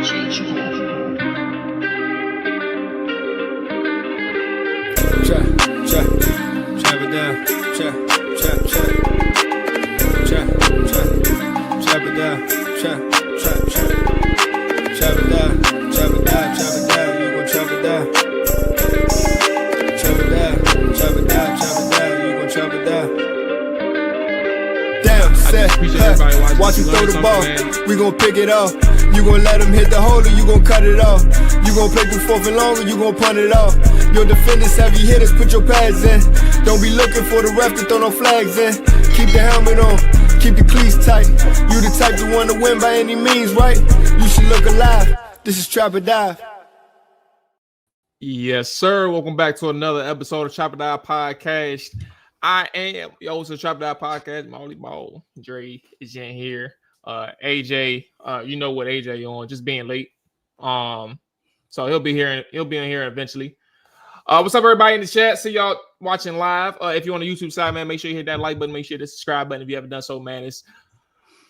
Chop it down, chop it down, chop it down, you gon' chop it down. Chop it down, you gon' chop it down. Damn, set, watch him throw the ball, we gon' pick it off. You gon' let him hit the hole or you gon' cut it off. You gon' play through fourth and long or you gon' punt it off. Your defenders, heavy hitters, put your pads in. Don't be looking for the ref to throw no flags in. Keep the helmet on, keep the cleats tight. You the type to want to win by any means, right? You should look alive. This is Trap or Dive. Yes, sir. Welcome back to another episode of Trap or Dive Podcast. I am your host of Trap or Dive Podcast, Molly Ball. Dre is in here. AJ, you know what AJ on, just being late. So he'll be here. He'll be in here eventually. What's up, everybody in the chat? See y'all watching live. If you're on the YouTube side, man, make sure you hit that like button. Make sure the subscribe button if you haven't done so, man. It's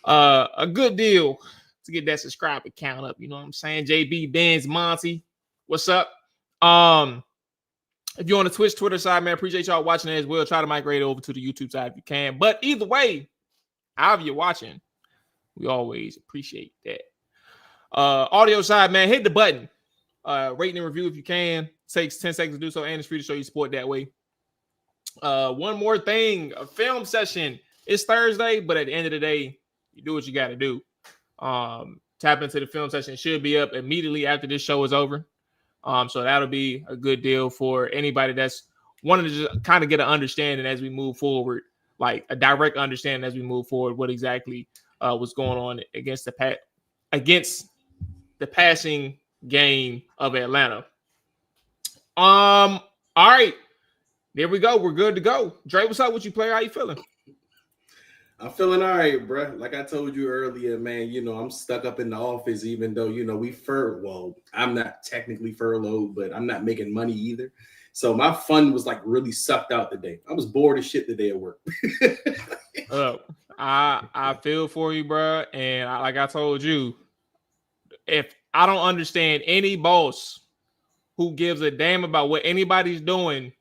a good deal to get that subscriber count up. You know what I'm saying? JB, Benz, Monty, what's up? If you're on the Twitch, Twitter side, man, appreciate y'all watching it as well. Try to migrate over to the YouTube side if you can. But either way, however you're watching, we always appreciate that. Audio side, man, hit the button. Rate and review if you can. Takes 10 seconds to do so, and it's free to show you support that way. One more thing, a film session. It's Thursday, but at the end of the day, you do what you got to do. Tap into the film session. It should be up immediately after this show is over. So that'll be a good deal for anybody that's wanting to just kind of get an understanding as we move forward, like a direct understanding as we move forward, what exactly was going on against the passing game of Atlanta. All right, there we go. We're good to go. Dre, what's up with you, player? How you feeling? I'm feeling all right, bro. Like I told you earlier, man, you know, I'm stuck up in the office, even though, you know, I'm not technically furloughed, but I'm not making money either. So my fun was like really sucked out today. I was bored as shit today at work. I feel for you, bro. And like I told you, if I don't understand any boss who gives a damn about what anybody's doing,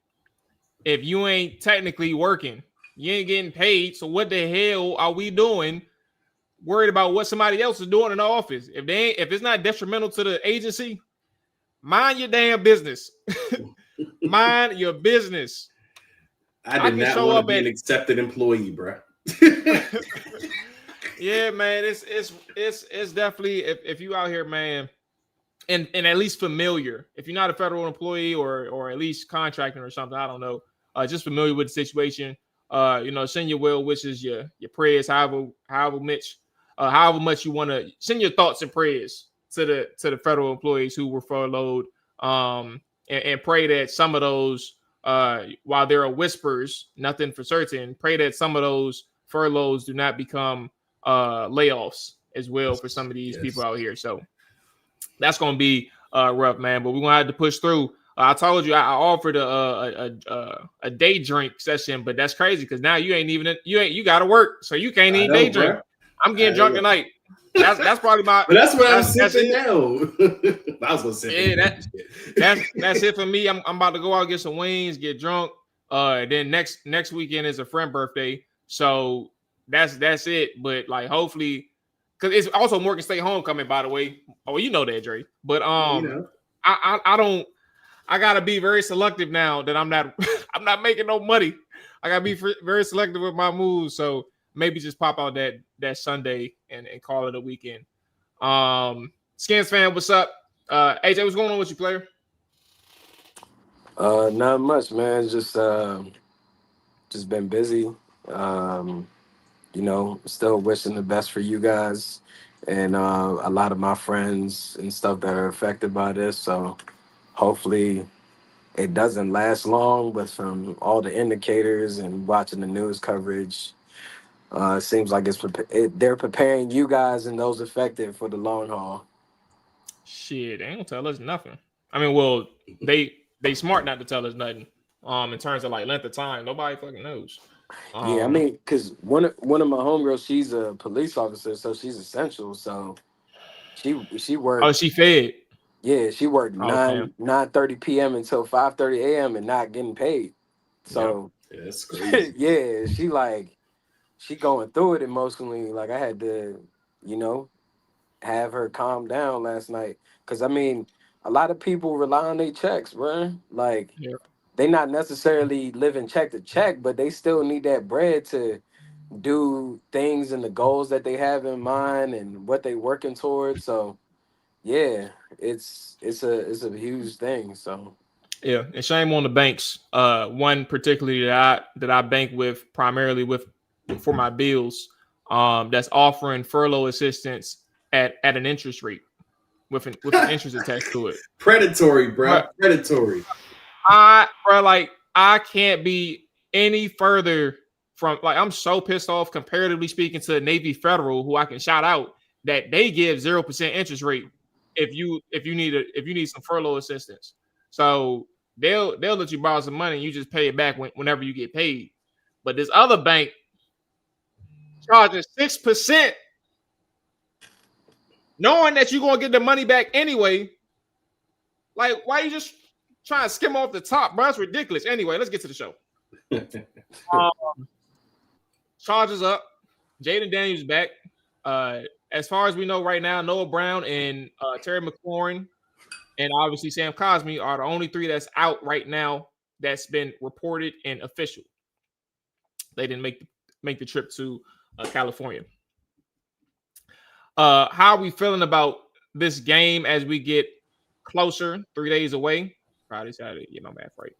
if you ain't technically working, you ain't getting paid. So what the hell are we doing? Worried about what somebody else is doing in the office? If it's not detrimental to the agency, mind your damn business. Mind your business. I did not want to be an accepted employee, bro. Yeah, man, it's definitely if you out here, man, and at least familiar. If you're not a federal employee or at least contracting or something, I don't know, just familiar with the situation. You know, send your well wishes, your prayers, however much you want to send your thoughts and prayers to the federal employees who were furloughed, and pray that some of those, while there are whispers, nothing for certain, pray that some of those furloughs do not become layoffs as well for some of these people out here. So that's going to be rough, man, but we're going to have to push through. I told you I offered a day drink session, but that's crazy because now you got to work, so you can't even day drink. Bro. I'm getting drunk tonight. That's probably my. But that's what I'm sipping now. I was gonna say. Yeah, that's it for me. I'm about to go out, get some wings, get drunk. Then next weekend is a friend birthday, so that's it. But like, hopefully, because it's also Morgan State homecoming, by the way. Oh, you know that, Dre. But you know. I don't. I gotta be very selective now that I'm not making no money. I gotta be very selective with my moves. So maybe just pop out that Sunday and call it a weekend. Skins fan, what's up? AJ, what's going on with you, player? Not much, man. Just been busy. You know, still wishing the best for you guys and a lot of my friends and stuff that are affected by this. So hopefully it doesn't last long, but from all the indicators and watching the news coverage, it seems like they're preparing you guys and those affected for the long haul. Shit, they don't tell us nothing. I mean, well, they smart not to tell us nothing. In terms of like length of time, nobody fucking knows. Yeah, I mean, because one of my homegirls, she's a police officer, so she's essential. So She Oh, worked. she fed. Yeah, she worked Oh, damn. 9:30 p.m. until 5:30 a.m. and not getting paid. Yeah. So Yeah, that's crazy. yeah, she going through it emotionally. Like I had to, you know, have her calm down last night. Cause I mean, a lot of people rely on their checks, bro. Like Yeah. they not necessarily living check to check, but they still need that bread to do things and the goals that they have in mind and what they working towards. So yeah, it's a huge thing. So Yeah. And shame on the banks. One particularly that I bank with primarily with for my bills. That's offering furlough assistance at an interest rate with an interest attached to it. Predatory, bro. But Predatory. I can't be any further from like I'm so pissed off comparatively speaking to Navy Federal, who I can shout out that they give 0% interest rate if you need some furlough assistance. So they'll let you borrow some money and you just pay it back whenever you get paid. But this other bank charges 6%, knowing that you're gonna get the money back anyway. Like, why you just trying to skim off the top, bro? That's ridiculous. Anyway, let's get to the show. Charges up. Jayden Daniels back. As far as we know right now, Noah Brown and Terry McLaurin and obviously Sam Cosmi are the only three that's out right now that's been reported and official. They didn't make the trip to California. How are we feeling about this game as we get closer, 3 days away? Friday, Saturday, get my math right.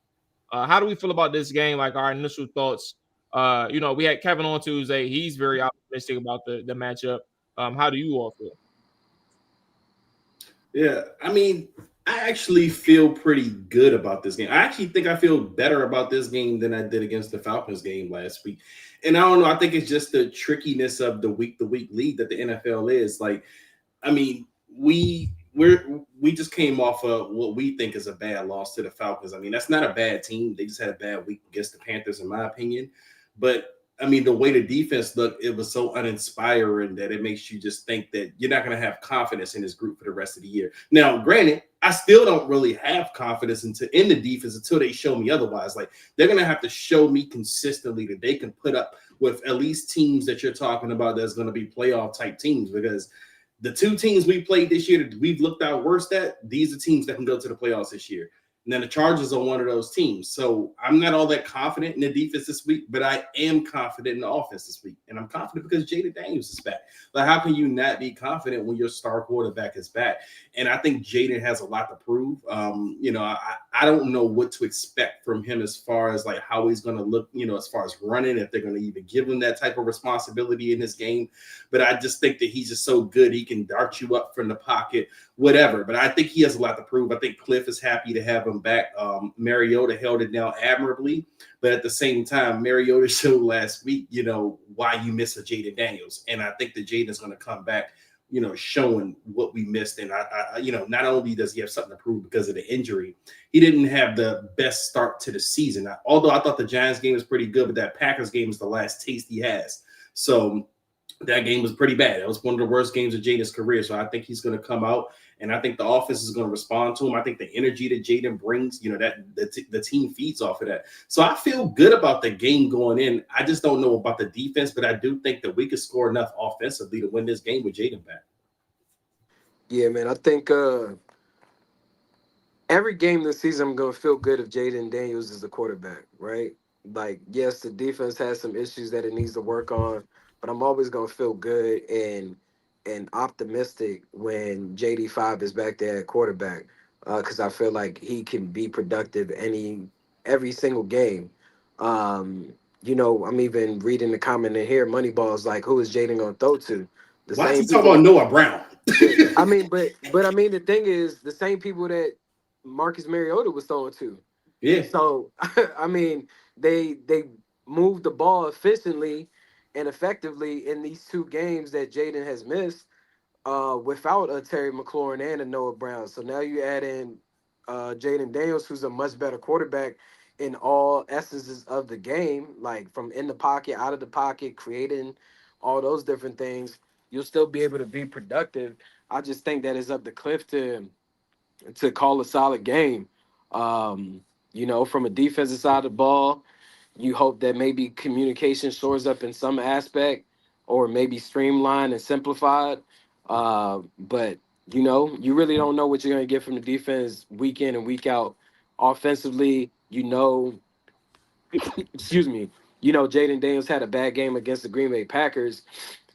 How do we feel about this game? Like our initial thoughts. We had Kevin on Tuesday. He's very optimistic about the matchup. How do you all feel? Yeah, I mean, I actually feel pretty good about this game. I actually think I feel better about this game than I did against the Falcons game last week. And I don't know, I think it's just the trickiness of the week to week league that the NFL is. Like, I mean, we just came off of what we think is a bad loss to the Falcons. I mean, that's not a bad team. They just had a bad week against the Panthers, in my opinion. But I mean, the way the defense looked, it was so uninspiring that it makes you just think that you're not going to have confidence in this group for the rest of the year. Now, granted, I still don't really have confidence in the defense until they show me otherwise. Like they're going to have to show me consistently that they can put up with at least teams that you're talking about that's going to be playoff type teams, because the two teams we played this year that we've looked out worst at, these are teams that can go to the playoffs this year. And then the Chargers are one of those teams. So I'm not all that confident in the defense this week, but I am confident in the offense this week. And I'm confident because Jayden Daniels is back. Like, how can you not be confident when your star quarterback is back? And I think Jayden has a lot to prove. I don't know what to expect from him as far as like how he's going to look, as far as running, if they're going to even give him that type of responsibility in this game. But I just think that he's just so good. He can dart you up from the pocket, whatever. But I think he has a lot to prove. I think Cliff is happy to have him back. Mariota held it down admirably, but at the same time, Mariota showed last week, why you miss a Jayden Daniels, and I think that Jayden's going to come back, showing what we missed. And not only does he have something to prove because of the injury, he didn't have the best start to the season. Although I thought the Giants game was pretty good, but that Packers game is the last taste he has. So that game was pretty bad. It was one of the worst games of Jayden's career. So I think he's going to come out, and I think the offense is going to respond to him. I think the energy that Jayden brings, that the team feeds off of that. So I feel good about the game going in. I just don't know about the defense, but I do think that we could score enough offensively to win this game with Jayden back. yeah, man, I think every game this season I'm gonna feel good if Jayden Daniels is the quarterback, right? Like, yes, the defense has some issues that it needs to work on, but I'm always gonna feel good and optimistic when JD5 is back there at quarterback, because I feel like he can be productive every single game. I'm even reading the comment in here. Moneyball's like, who is Jaden gonna throw to? The Why is same he talking about people. Noah Brown? I mean, but I mean, the thing is, the same people that Marcus Mariota was throwing to. Yeah. So I mean, they moved the ball efficiently and effectively in these two games that Jayden has missed, without a Terry McLaurin and a Noah Brown. So now you add in Jayden Daniels, who's a much better quarterback in all essences of the game, like from in the pocket, out of the pocket, creating all those different things. You'll still be able to be productive. I just think that it's up to Cliff to call a solid game. You know, from a defensive side of the ball, you hope that maybe communication shores up in some aspect, or maybe streamlined and simplified. But you know, you really don't know what you're going to get from the defense week in and week out. Offensively, you know, excuse me, you know, Jayden Daniels had a bad game against the Green Bay Packers,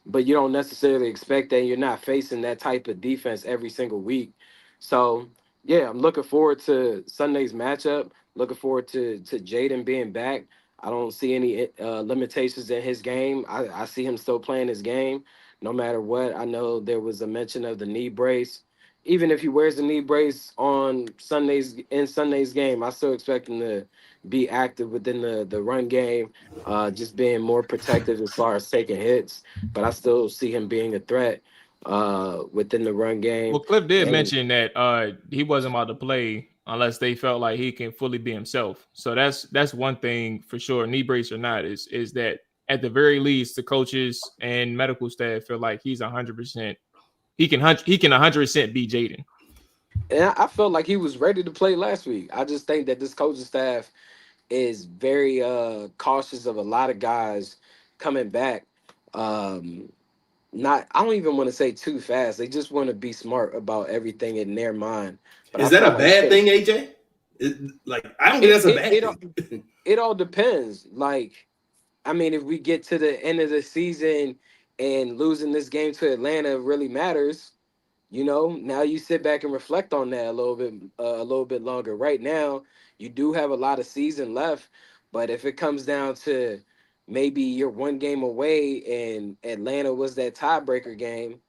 but you don't necessarily expect that. You're not facing that type of defense every single week. So yeah, I'm looking forward to Sunday's matchup. Looking forward to Jayden being back. I don't see any limitations in his game. I see him still playing his game no matter what. I know there was a mention of the knee brace. Even if he wears the knee brace on Sunday's game, I still expect him to be active within the run game, just being more protective as far as taking hits. But I still see him being a threat within the run game. Well, Cliff did And mention that he wasn't about to play unless they felt like he can fully be himself. So that's one thing for sure, knee brace or not, is that at the very least the coaches and medical staff feel like he's 100%. He can 100% be Jayden. And I felt like he was ready to play last week. I just think that this coaching staff is very cautious of a lot of guys coming back. Not, I don't even want to say too fast. They just want to be smart about everything in their mind. But Is that a bad thing, AJ? Like, I don't think that's a bad thing. It all depends. Like, I mean, if we get to the end of the season and losing this game to Atlanta really matters, you know, now you sit back and reflect on that a little bit longer. Right now, you do have a lot of season left, but if it comes down to maybe you're one game away and Atlanta was that tiebreaker game,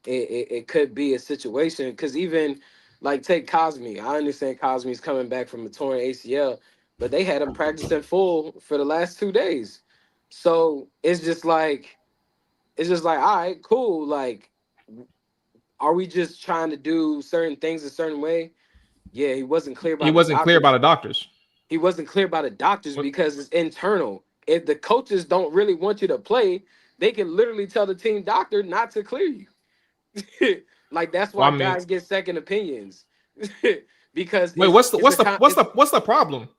it could be a situation. Because even like take Cosme, I understand Cosme's coming back from a torn ACL, but they had him practicing full for the last 2 days. So it's just like, all right, cool. Like, are we just trying to do certain things a certain way? Yeah, he wasn't clear by He the wasn't clear by doctors. the doctors. He wasn't clear by the doctors because it's internal. If the coaches don't really want you to play, they can literally tell the team doctor not to clear you. Like, that's why guys get second opinions. Because wait, what's the problem?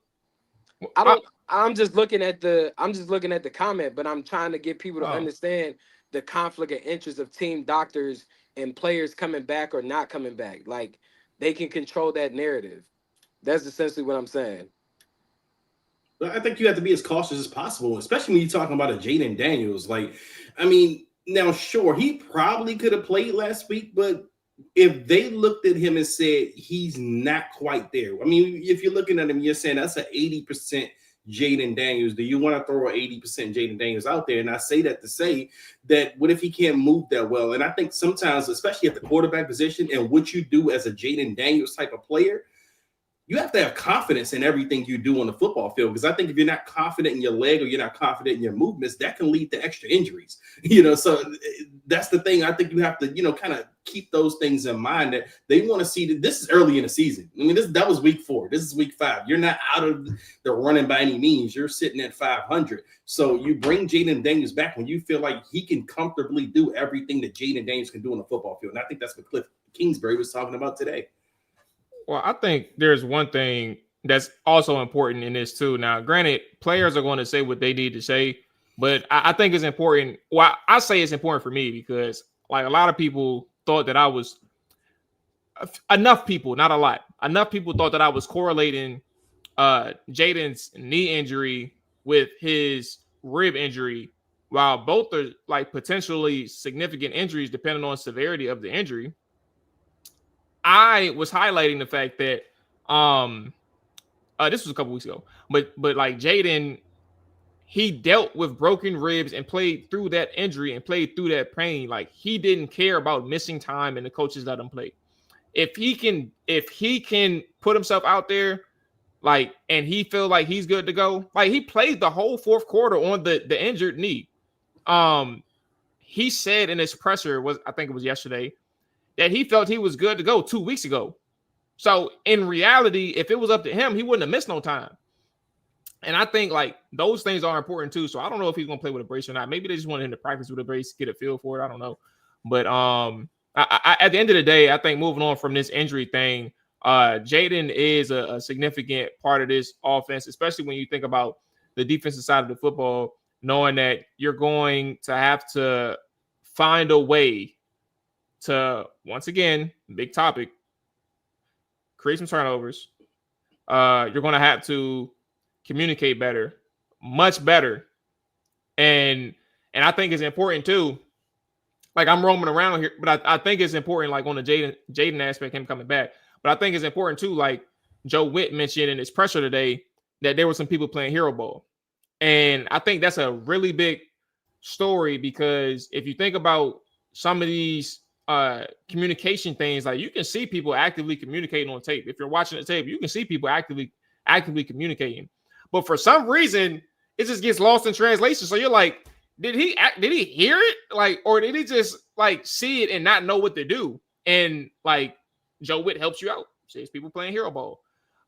I'm just looking at the comment, but I'm trying to get people to understand the conflict of interest of team doctors and players coming back or not coming back. Like, they can control that narrative. That's essentially what I'm saying. But I think you have to be as cautious as possible, especially when you're talking about a Jayden Daniels. Like, I mean, now, sure, he probably could have played last week, but if they looked at him and said he's not quite there, I mean, if you're looking at him, you're saying that's an 80% Jayden Daniels. Do you want to throw an 80% Jayden Daniels out there? And I say that to say that what if he can't move that well? And I think sometimes, especially at the quarterback position and what you do as a Jayden Daniels type of player, you have to have confidence in everything you do on the football field. Because I think if you're not confident in your leg or you're not confident in your movements, that can lead to extra injuries. You know, so that's the thing. I think you have to, you know, kind of keep those things in mind, that they want to see that this is early in the season. I mean, that was week 4. This is week 5. You're not out of the running by any means. You're sitting at 500. So you bring Jayden Daniels back when you feel like he can comfortably do everything that Jayden Daniels can do on the football field. And I think that's what Cliff Kingsbury was talking about today. Well, I think there's one thing that's also important in this too. Now, granted, players are going to say what they need to say, but I think it's important. Well, I say it's important for me because, like, a lot of people thought that I was enough people, not a lot. Enough people thought that I was correlating Jayden's knee injury with his rib injury, while both are like potentially significant injuries depending on severity of the injury. I was highlighting the fact that this was a couple weeks ago, but like Jayden, he dealt with broken ribs and played through that injury and played through that pain. Like, he didn't care about missing time, and the coaches let him play. If he can put himself out there, like, and he feel like he's good to go, like, he played the whole 4th quarter on the injured knee. He said in his presser, I think it was yesterday, that he felt he was good to go 2 weeks ago. So in reality, if it was up to him, he wouldn't have missed no time. And I think, like, those things are important too. So I don't know if he's going to play with a brace or not. Maybe they just wanted him to practice with a brace, get a feel for it. I don't know. But At the end of the day, I think moving on from this injury thing, Jayden is a significant part of this offense, especially when you think about the defensive side of the football, knowing that you're going to have to find a way to, once again, big topic, create some turnovers. You're going to have to communicate better, much better. And I think it's important too. Like, I'm roaming around here, but I think it's important, like on the Jayden aspect, him coming back. But I think it's important too, like Joe Witt mentioned in his presser today, that there were some people playing hero ball. And I think that's a really big story, because if you think about some of these communication things, like you can see people actively communicating on tape. If you're watching the tape, you can see people actively communicating. But for some reason, it just gets lost in translation. So you're like, did he hear it? Like, or did he just like see it and not know what to do? And like Joe Witt helps you out. Says people playing hero ball.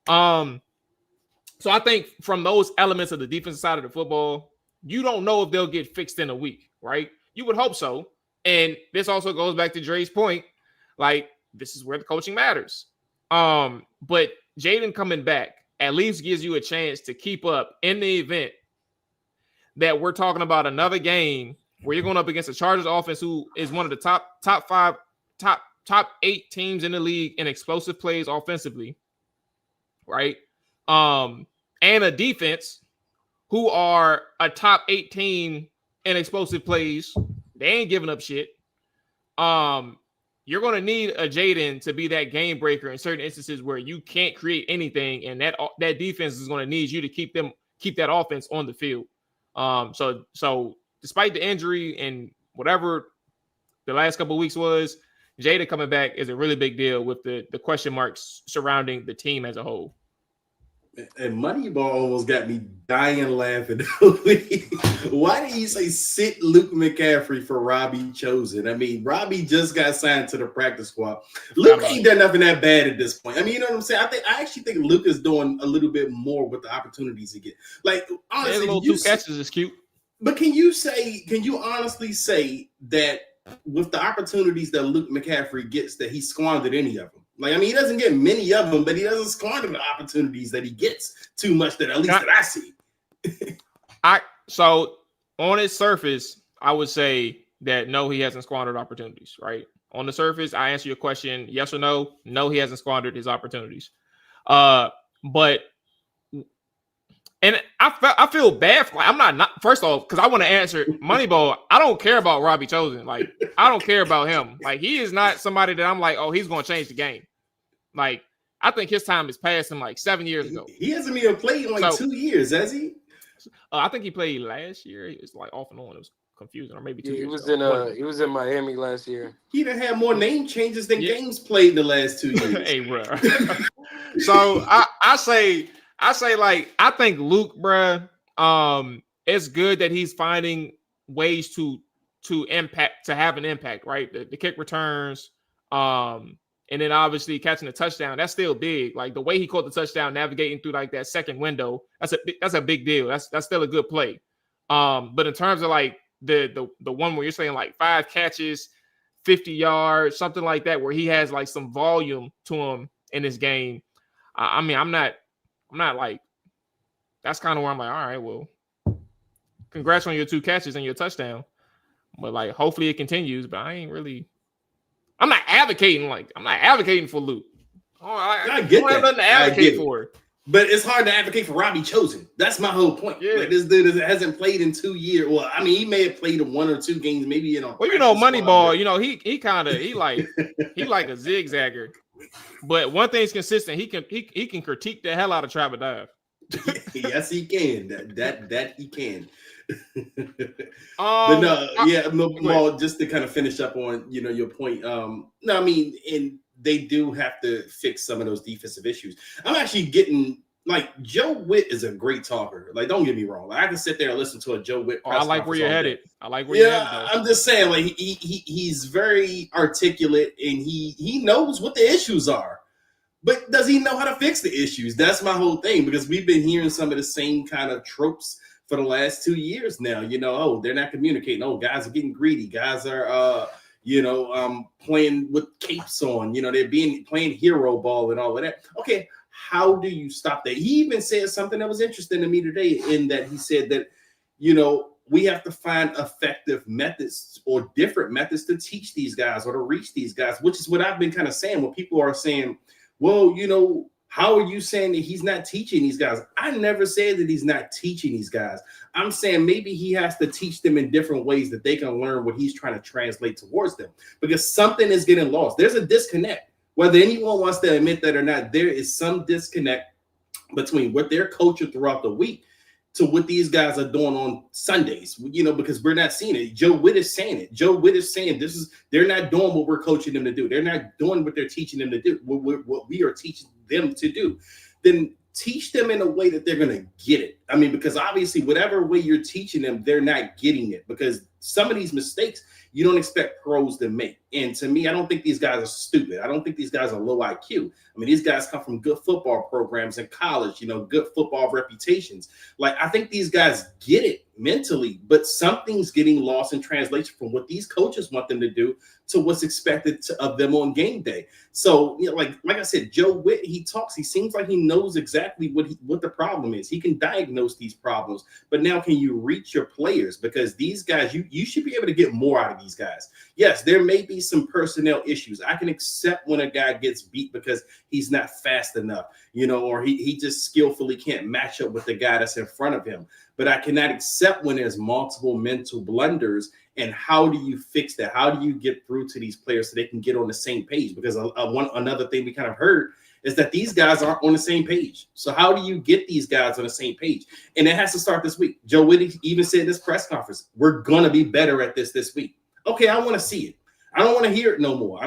So I think from those elements of the defensive side of the football, you don't know if they'll get fixed in a week, right? You would hope so. And this also goes back to Dre's point. Like, this is where the coaching matters. But Jayden coming back at least gives you a chance to keep up in the event that we're talking about another game where you're going up against the Chargers offense, who is one of the top 8 teams in the league in explosive plays offensively, right? And a defense who are a top 8 team in explosive plays. They ain't giving up shit. You're going to need a Jayden to be that game breaker in certain instances where you can't create anything, and that defense is going to need you to keep that offense on the field. So despite the injury and whatever the last couple of weeks was, Jayden coming back is a really big deal with the question marks surrounding the team as a whole. And Moneyball almost got me dying laughing. Why did he say sit Luke McCaffrey for Robbie Chosen? I mean, Robbie just got signed to the practice squad. Luke ain't done nothing that bad at this point. I mean, you know what I'm saying? I actually think Luke is doing a little bit more with the opportunities he get. Like, honestly, little 2 catches is cute. But can you honestly say that with the opportunities that Luke McCaffrey gets, that he squandered any of them? Like, I mean, he doesn't get many of them, but he doesn't squander the opportunities that he gets too much, that at least that I see. So on its surface, I would say that no, he hasn't squandered opportunities, right? On the surface, I answer your question, yes or no. No, he hasn't squandered his opportunities. But and I feel bad for, I'm not first off, because I want to answer Moneyball. I don't care about Robbie Chosen. Like, I don't care about him. Like, he is not somebody that I'm like, oh, he's going to change the game. Like, I think his time is past him like 7 years ago. He hasn't even played in like 2 years, has he? I think he played last year. He was like off and on. It was confusing, or maybe 2 years. He was in Miami last year. He done had more name changes than games played in the last 2 years. Hey, bro. So I say, like, I think Luke, bro, it's good that he's finding ways to have an impact, right? The kick returns, and then obviously catching the touchdown. That's still big. Like, the way he caught the touchdown, navigating through like that second window, that's a big deal. That's still a good play. But in terms of like the one where you're saying like 5 catches, 50 yards, something like that, where he has like some volume to him in this game. I mean, I'm not like, that's kind of where I'm like, all right, well, congrats on your 2 catches and your touchdown. But like, hopefully it continues. But I'm not advocating for Luke. I get that. Nothing to advocate for. But it's hard to advocate for Robbie Chosen. That's my whole point. Yeah. Like, this dude hasn't played in 2 years. Well, I mean, he may have played in 1 or 2 games, maybe in a. Well, you know, Moneyball. You know, he like a zigzagger. But one thing's consistent. He can critique the hell out of Travis Dive. Yes, he can. That he can. But no, just to kind of finish up on your point. No, I mean, and they do have to fix some of those defensive issues. I'm actually getting, like, Joe Witt is a great talker. Like, don't get me wrong. Like, I can sit there and listen to a Joe Witt. I like where you're headed. I'm just saying, like, he's very articulate, and he knows what the issues are. But does he know how to fix the issues? That's my whole thing, because we've been hearing some of the same kind of tropes for the last 2 years now. Oh, they're not communicating. Oh, guys are getting greedy. Guys are playing with capes on. They're playing hero ball and all of that. Okay, how do you stop that? He even said something that was interesting to me today, in that he said that, we have to find effective methods or different methods to teach these guys or to reach these guys, which is what I've been kind of saying. When people are saying, well, how are you saying that he's not teaching these guys? I never said that he's not teaching these guys. I'm saying maybe he has to teach them in different ways that they can learn what he's trying to translate towards them, because something is getting lost. There's a disconnect. Whether anyone wants to admit that or not, there is some disconnect between what they're coaching throughout the week to what these guys are doing on Sundays, because we're not seeing it. Joe Witt is saying it. Joe Witt is saying they're not doing what we're coaching them to do. They're not doing what they're teaching them to do, what we are teaching them to do. Then teach them in a way that they're going to get it. I mean, because obviously whatever way you're teaching them, they're not getting it, because some of these mistakes you don't expect pros to make. And to me, I don't think these guys are stupid. I don't think these guys are low IQ. I mean, these guys come from good football programs in college, good football reputations. Like, I think these guys get it mentally, but something's getting lost in translation from what these coaches want them to do to what's expected of them on game day. So, like I said, Joe Witt, he talks. He seems like he knows exactly what the problem is. He can diagnose these problems, but now can you reach your players? Because these guys, you should be able to get more out of these guys. Yes, there may be some personnel issues. I can accept when a guy gets beat because he's not fast enough, or he just skillfully can't match up with the guy that's in front of him. But I cannot accept when there's multiple mental blunders. And how do you fix that? How do you get through to these players so they can get on the same page? Because another thing we kind of heard is that these guys aren't on the same page. So how do you get these guys on the same page? And it has to start this week. Joe Witt even said in this press conference, we're going to be better at this week. Okay, I want to see it. I don't want to hear it no more. I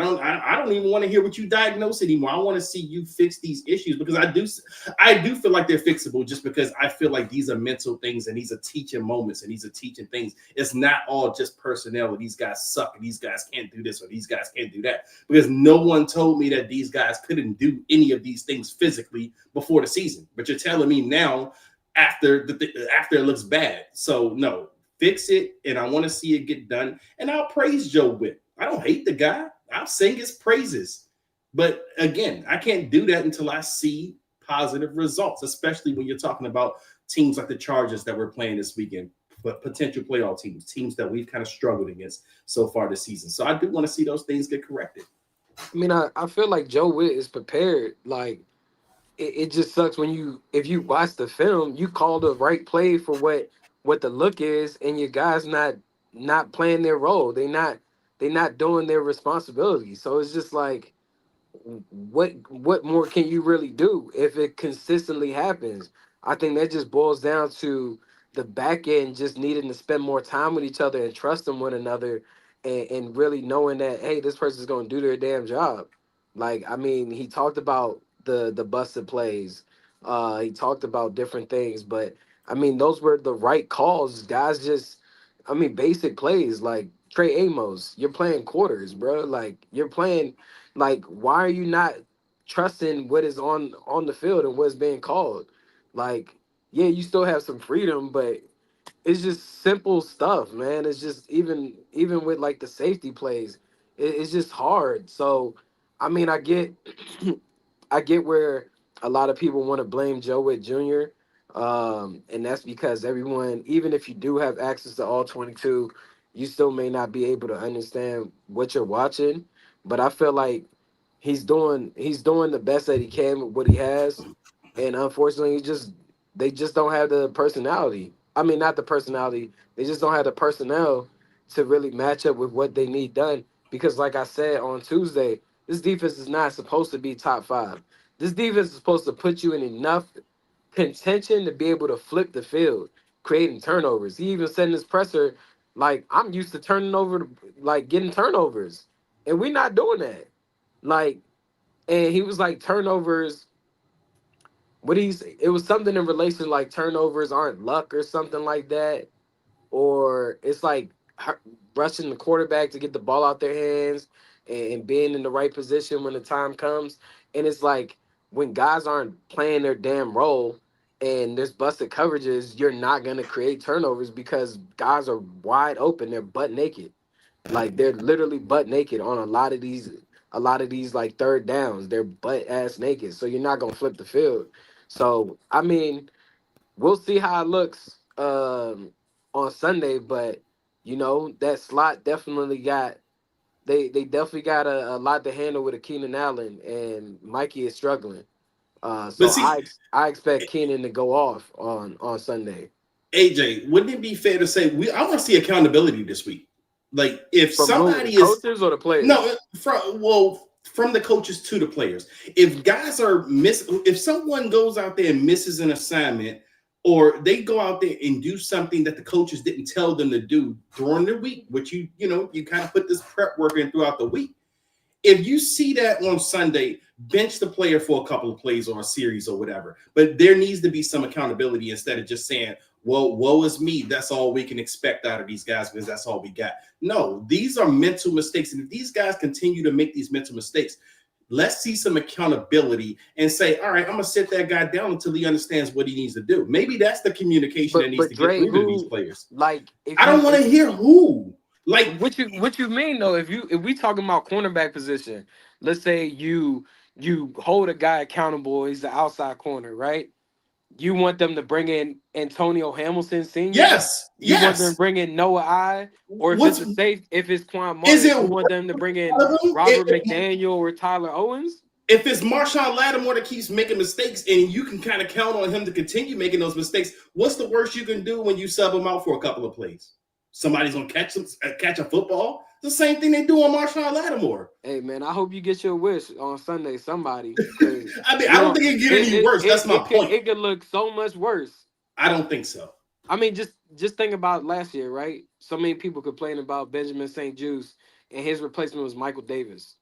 don't even want to hear what you diagnose anymore. I want to see you fix these issues, because I do feel like they're fixable, just because I feel like these are mental things and these are teaching moments and these are teaching things. It's not all just personnel, and these guys suck and these guys can't do this or these guys can't do that, because no one told me that these guys couldn't do any of these things physically before the season. But you're telling me now after it looks bad. So no, fix it, and I want to see it get done. And I'll praise Joe Witt. I don't hate the guy. I'll sing his praises. But again, I can't do that until I see positive results, especially when you're talking about teams like the Chargers that we're playing this weekend, but potential playoff teams that we've kind of struggled against so far this season. So I do want to see those things get corrected. I mean, I feel like Joe Witt is prepared. Like, it just sucks if you watch the film, you call the right play for what the look is, and your guys not playing their role. They're not doing their responsibility. So it's just like, what more can you really do if it consistently happens? I think that just boils down to the back end just needing to spend more time with each other and trusting one another, and really knowing that, hey, this person's going to do their damn job. Like, I mean, he talked about the busted plays. He talked about different things, but I mean, those were the right calls. Guys just, I mean, basic plays like Trey Amos. You're playing quarters, bro. Like, you're playing. Like, why are you not trusting what is on the field and what's being called? Like, yeah, you still have some freedom, but it's just simple stuff, man. It's just even with like the safety plays, it's just hard. So, I mean, I get I get where a lot of people want to blame Joe Witt Jr. And that's because everyone, even if you do have access to all 22, you still may not be able to understand what you're watching. But I feel like he's doing the best that he can with what he has, and unfortunately, they just don't have the personality. I mean, not the personality. They just don't have the personnel to really match up with what they need done. Because, like I said on Tuesday, this defense is not supposed to be top five. This defense is supposed to put you in enough contention to be able to flip the field, creating turnovers. He even said in his presser, like, I'm used to turning over, like getting turnovers, and we're not doing that. Like, and he was like, turnovers. What he's it was something in relation like turnovers aren't luck or something like that, or it's like rushing the quarterback to get the ball out their hands and being in the right position when the time comes. And it's like, when guys aren't playing their damn role and there's busted coverages, you're not going to create turnovers because guys are wide open. They're butt naked. Like they're literally butt naked on a lot of these like third downs. They're butt ass naked. So you're not gonna flip the field. So I mean, we'll see how it looks on Sunday, but you know, that slot definitely got they definitely got a lot to handle with a Keenan Allen, and Mikey is struggling. But So see, I expect Keenan to go off on Sunday. AJ, wouldn't it be fair to say I want to see accountability this week? Like if From who, the somebody is coaches or the players? no from the coaches to the players. If guys are if someone goes out there and misses an assignment, or they go out there and do something that the coaches didn't tell them to do during the week, which you kind of put this prep work in throughout the week. If you see that on Sunday, bench the player for a couple of plays or a series or whatever. But there needs to be some accountability instead of just saying, well, woe is me. That's all we can expect out of these guys because that's all we got. No, these are mental mistakes. And if these guys continue to make these mental mistakes, let's see some accountability and say, all right, I'm going to sit that guy down until he understands what he needs to do. Maybe that's the communication that needs to Dre, get through to these players. Like, I don't want to hear who. Like what you mean though? If we talking about cornerback position, let's say you hold a guy accountable. He's the outside corner, right? You want them to bring in Antonio Hamilton Sr. yes. You want them to bring in Noah I, or if it's a safe, if it's Quan Martin, you want them to bring in Robert McDaniel or Tyler Owens. If it's Marshawn Lattimore that keeps making mistakes and you can kind of count on him to continue making those mistakes, what's the worst you can do when you sub him out for a couple of plays? Somebody's gonna catch a football. It's the same thing they do on Marshawn Lattimore. Hey man, I hope you get your wish on Sunday. Somebody. I mean, I don't think it get any worse. That's my point. It could look so much worse. I don't think so. I mean, just think about last year, right? So many people complained about Benjamin St-Juste, and his replacement was Michael Davis.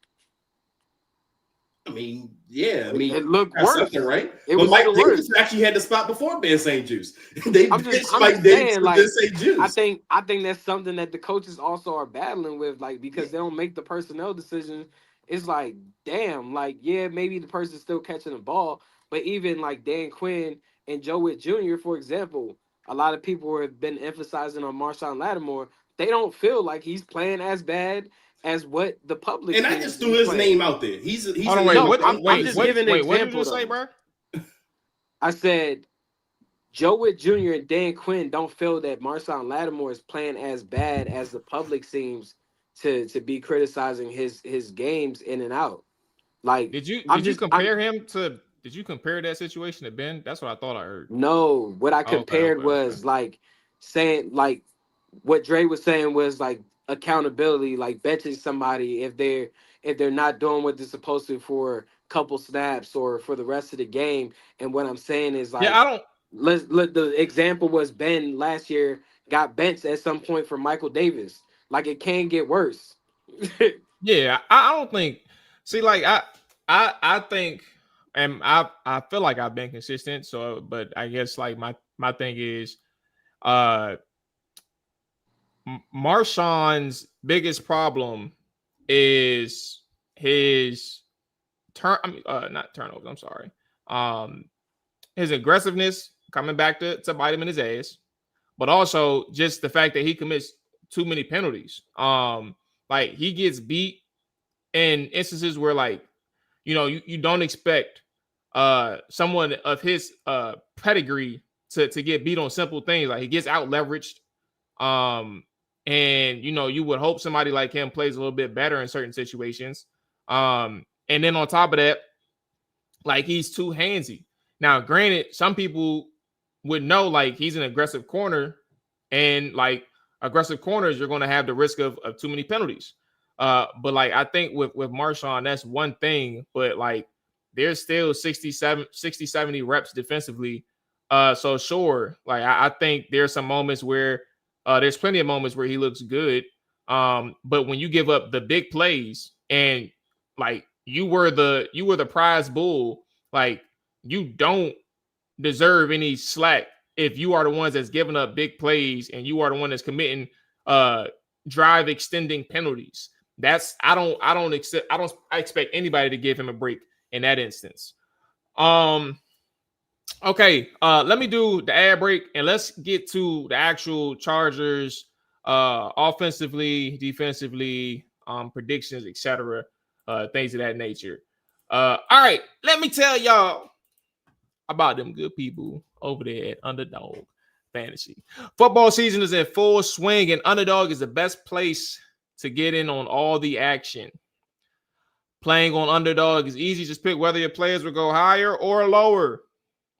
I mean, yeah. I mean, it looked worse, right? But Mike Davis actually had the spot before Ben St-Juste. I'm just saying, like, St-Juste. I think that's something that the coaches also are battling with, like, because they don't make the personnel decisions. It's like, damn, like, yeah, maybe the person's still catching the ball, but even like Dan Quinn and Joe Witt Jr., for example, a lot of people have been emphasizing on Marshawn Lattimore. They don't feel like he's playing as bad as what the public. And I just threw his name out there. He's I'm just giving an example. What did you say, bro? I said Joe Witt Jr. and Dan Quinn don't feel that Marshawn Lattimore is playing as bad as the public seems to be criticizing his games in and out. Like, did you compare that situation to Ben? That's what I thought I heard. No, what I compared was like saying, like what Dre was saying was like accountability, like benching somebody if they're not doing what they're supposed to for a couple snaps or for the rest of the game. And what I'm saying is, like, the example was Ben last year got benched at some point for Michael Davis. Like, it can get worse. Yeah, I don't think. See, like I think, and I feel like I've been consistent. So, but I guess like my thing is, Marshawn's biggest problem is his not turnovers. I'm sorry. His aggressiveness coming back to bite him in his ass, but also just the fact that he commits too many penalties. Like, he gets beat in instances where, like, you don't expect someone of his pedigree to get beat on simple things. Like, he gets out leveraged. And you would hope somebody like him plays a little bit better in certain situations. And then on top of that, like, he's too handsy. Now, granted, some people would know, like, he's an aggressive corner, and like aggressive corners, you're going to have the risk of too many penalties. But like, I think with Marshawn, that's one thing, but like, there's still 60, 70 reps defensively. So sure, like, I think there's some moments where there's plenty of moments where he looks good. But when you give up the big plays, and like, you were the prize bull, like, you don't deserve any slack if you are the ones that's giving up big plays and you are the one that's committing drive extending penalties. I expect anybody to give him a break in that instance. Okay, let me do the ad break and let's get to the actual Chargers offensively, defensively, predictions, etc., things of that nature. All right, let me tell y'all about them good people over there at Underdog Fantasy. Football season is in full swing, and Underdog is the best place to get in on all the action. Playing on Underdog is easy. Just pick whether your players will go higher or lower,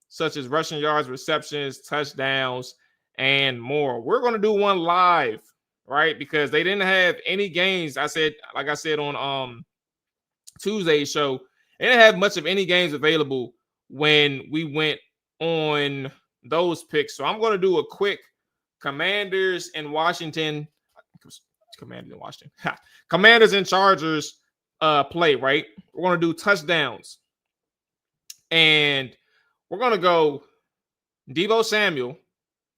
such as rushing yards, receptions, touchdowns, and more. We're going to do one live, right? Because they didn't have any games. Like I said on Tuesday's show, they didn't have much of any games available when we went on those picks. So I'm going to do a quick Commanders and Washington. Commanders and Chargers play, right? We're going to do touchdowns. And we're going to go Deebo Samuel.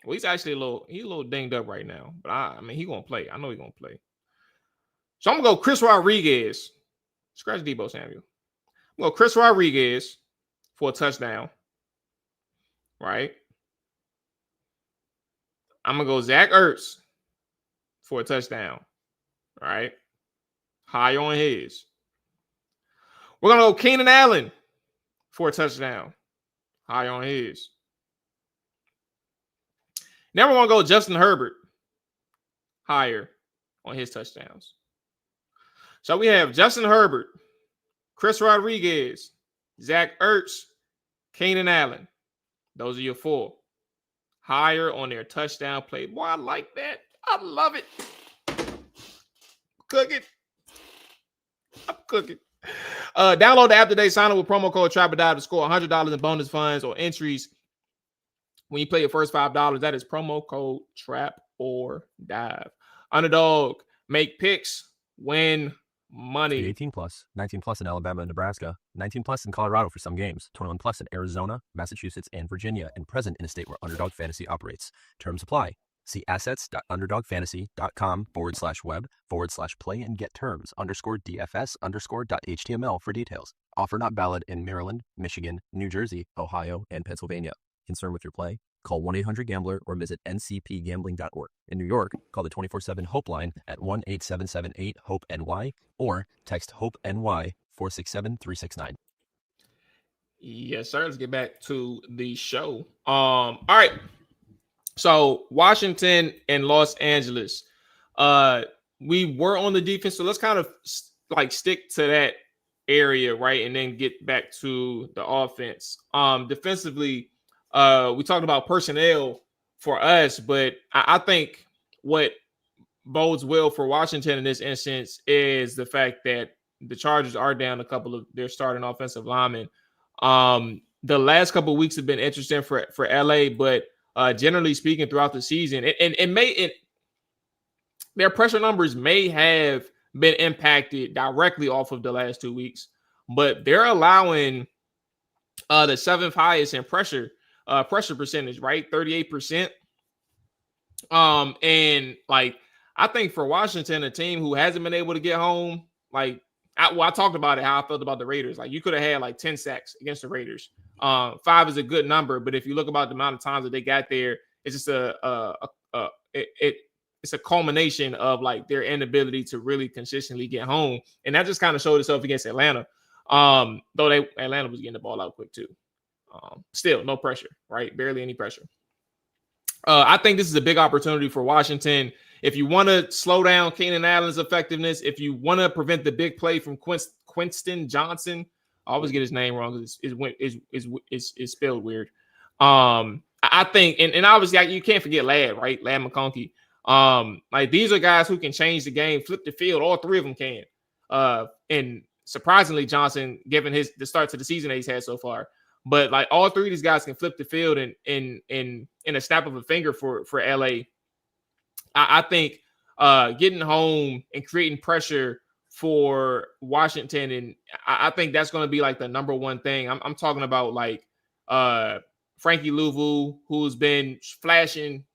Well, he's actually a little dinged up right now. But I mean, he's going to play. I know he's going to play. So I'm going to go Chris Rodriguez. Scratch Deebo Samuel. I'm going to go Chris Rodriguez for a touchdown. Right? I'm going to go Zach Ertz for a touchdown. All right? High on his. We're going to go Keenan Allen for a touchdown. High on his. Now we're going to go Justin Herbert. Higher on his touchdowns. So we have Justin Herbert, Chris Rodriguez, Zach Ertz, Keenan Allen. Those are your four. Higher on their touchdown play. Boy, I like that. I love it. Cooking. I'm cooking. Download the app today. Sign up with promo code TRAPORDIVE to score $100 in bonus funds or entries when you play your first $5. That is promo code TRAPORDIVE. Underdog. Make picks. Win money. 18 plus, 19 plus in Alabama and Nebraska, 19 plus in Colorado for some games, 21 plus in Arizona, Massachusetts, and Virginia, and present in a state where Underdog Fantasy operates. Terms apply. See assets.underdogfantasy.com/web/play and get terms _DFS_.html for details. Offer not valid in Maryland, Michigan, New Jersey, Ohio, and Pennsylvania. Concerned with your play? Call 1-800-GAMBLER or visit ncpgambling.org. In New York, call the 24/7 HOPE line at 1-877-8-HOPE-NY or text HOPE-NY 467-369. Yes, sir. Let's get back to the show. All right. So Washington and Los Angeles. We were on the defense, so let's kind of like stick to that area, right? And then get back to the offense. Defensively, we talked about personnel for us, but I think what bodes well for Washington in this instance is the fact that the Chargers are down a couple of their starting offensive linemen. The last couple of weeks have been interesting for LA, but generally speaking, throughout the season, their pressure numbers may have been impacted directly off of the last 2 weeks, but they're allowing the seventh highest in pressure percentage, right? 38%. And like, I think for Washington, a team who hasn't been able to get home, like, I talked about it, how I felt about the Raiders. Like, you could have had like 10 sacks against the Raiders. 5 is a good number, but if you look about the amount of times that they got there, it's just it's a culmination of like their inability to really consistently get home, and that just kind of showed itself against Atlanta. Though Atlanta was getting the ball out quick too. Still no pressure, right? Barely any pressure. I think this is a big opportunity for Washington. If you want to slow down Keenan Allen's effectiveness, if you want to prevent the big play from Quinston Johnson, I always get his name wrong because it's spelled weird. I think, and obviously you can't forget Ladd, right? Ladd McConkey. Like, these are guys who can change the game, flip the field. All three of them can. And surprisingly, Johnson, given the start to the season that he's had so far. But like, all three of these guys can flip the field in a snap of a finger for LA. I think getting home and creating pressure for Washington, and I think that's going to be like the number one thing. I'm talking about like Frankie Louvu, who's been flashing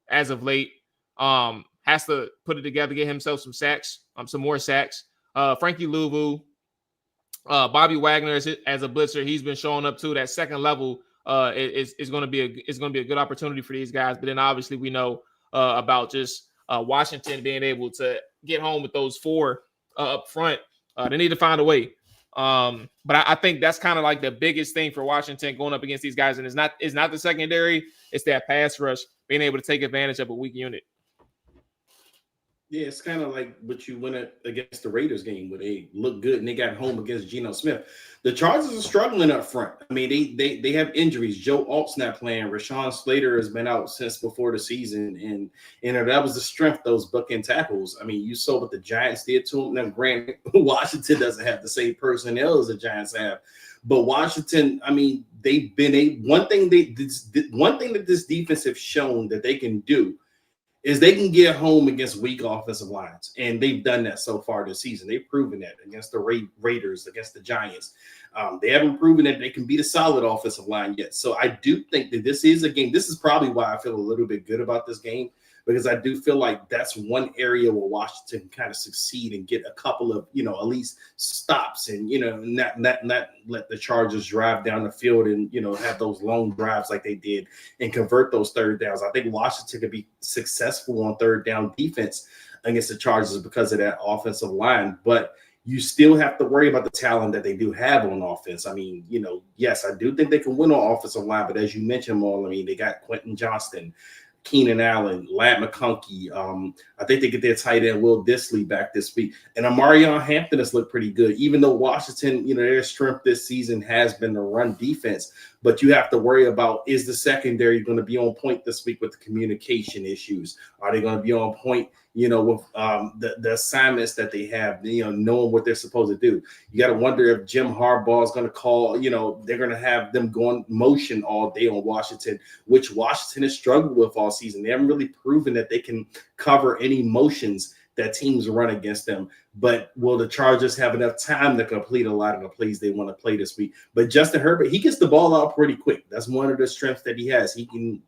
as of late, has to put it together, get himself some sacks, some more sacks. Frankie Louvu, Bobby Wagner as a blitzer, he's been showing up too. That second level is going to be a good opportunity for these guys. But then obviously we know about just Washington being able to get home with those four up front. They need to find a way. But I think that's kind of like the biggest thing for Washington going up against these guys. And it's not the secondary, it's that pass rush, being able to take advantage of a weak unit. Yeah, it's kind of like what you went against the Raiders game where they looked good and they got home against Geno Smith. The Chargers are struggling up front. I mean, they have injuries. Joe Alt's not playing. Rashawn Slater has been out since before the season, and that was the strength, those bookend tackles. I mean, you saw what the Giants did to them. Now, granted, Washington doesn't have the same personnel as the Giants have, but Washington, I mean, they've been one thing that this defense have shown that they can do is they can get home against weak offensive lines. And they've done that so far this season. They've proven that against the Raiders, against the Giants. They haven't proven that they can beat a solid offensive line yet. So I do think that this is a game. This is probably why I feel a little bit good about this game, because I do feel like that's one area where Washington can kind of succeed and get a couple of, at least stops and, not let the Chargers drive down the field and, have those long drives like they did and convert those third downs. I think Washington could be successful on third down defense against the Chargers because of that offensive line. But you still have to worry about the talent that they do have on offense. I mean, yes, I do think they can win on offensive line, but as you mentioned, Mual, I mean, they got Quentin Johnston, Keenan Allen, Ladd McConkey. I think they get their tight end Will Dissly back this week. And Amarion Hampton has looked pretty good, even though Washington, their strength this season has been the run defense. But you have to worry about, is the secondary going to be on point this week with the communication issues? Are they going to be on point, with the assignments that they have, knowing what they're supposed to do? You got to wonder if Jim Harbaugh is going to call, they're going to have them going motion all day on Washington, which Washington has struggled with all season. They haven't really proven that they can cover any motions that teams run against them. But will the Chargers have enough time to complete a lot of the plays they want to play this week? But Justin Herbert, he gets the ball out pretty quick. That's one of the strengths that he has. He can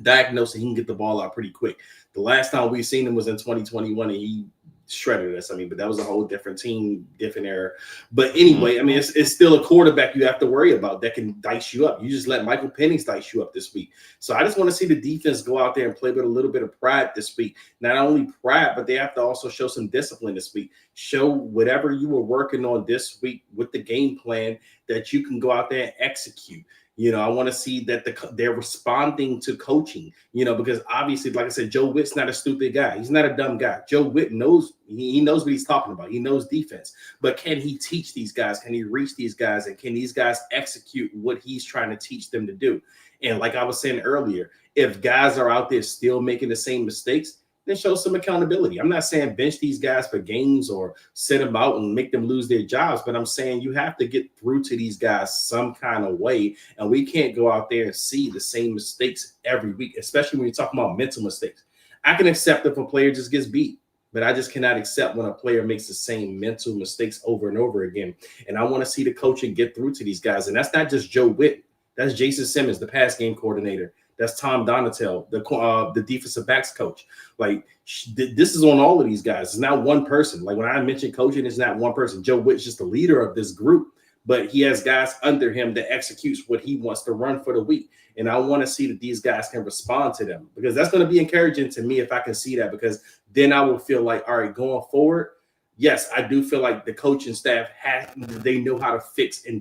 diagnose and he can get the ball out pretty quick. The last time we've seen him was in 2021, and he shredded us. I mean, but that was a whole different team, different era. But anyway, I mean, it's still a quarterback you have to worry about that can dice you up. You just let Michael Penix dice you up this week. So I just want to see the defense go out there and play with a little bit of pride this week. Not only pride, but they have to also show some discipline this week. Show whatever you were working on this week with the game plan that you can go out there and execute. I want to see that they're responding to coaching, because obviously, like I said, Joe Witt's not a stupid guy. He's not a dumb guy. Joe Witt knows, he knows what he's talking about. He knows defense. But can he teach these guys? Can he reach these guys? And can these guys execute what he's trying to teach them to do? And like I was saying earlier, if guys are out there still making the same mistakes, then show some accountability. I'm not saying bench these guys for games or sit them out and make them lose their jobs, but I'm saying you have to get through to these guys some kind of way, and we can't go out there and see the same mistakes every week, especially when you're talking about mental mistakes. I can accept if a player just gets beat, but I just cannot accept when a player makes the same mental mistakes over and over again. And I want to see the coaching get through to these guys, and that's not just Joe Witt. That's Jason Simmons, the pass game coordinator. That's Tom Donatel, the defensive backs coach. Like, this is on all of these guys. It's not one person. Like, when I mentioned coaching, it's not one person. Joe Witt's just the leader of this group, but he has guys under him that executes what he wants to run for the week. And I want to see that these guys can respond to them, because that's going to be encouraging to me if I can see that, because then I will feel like, all right, going forward, yes, I do feel like the coaching staff they know how to fix and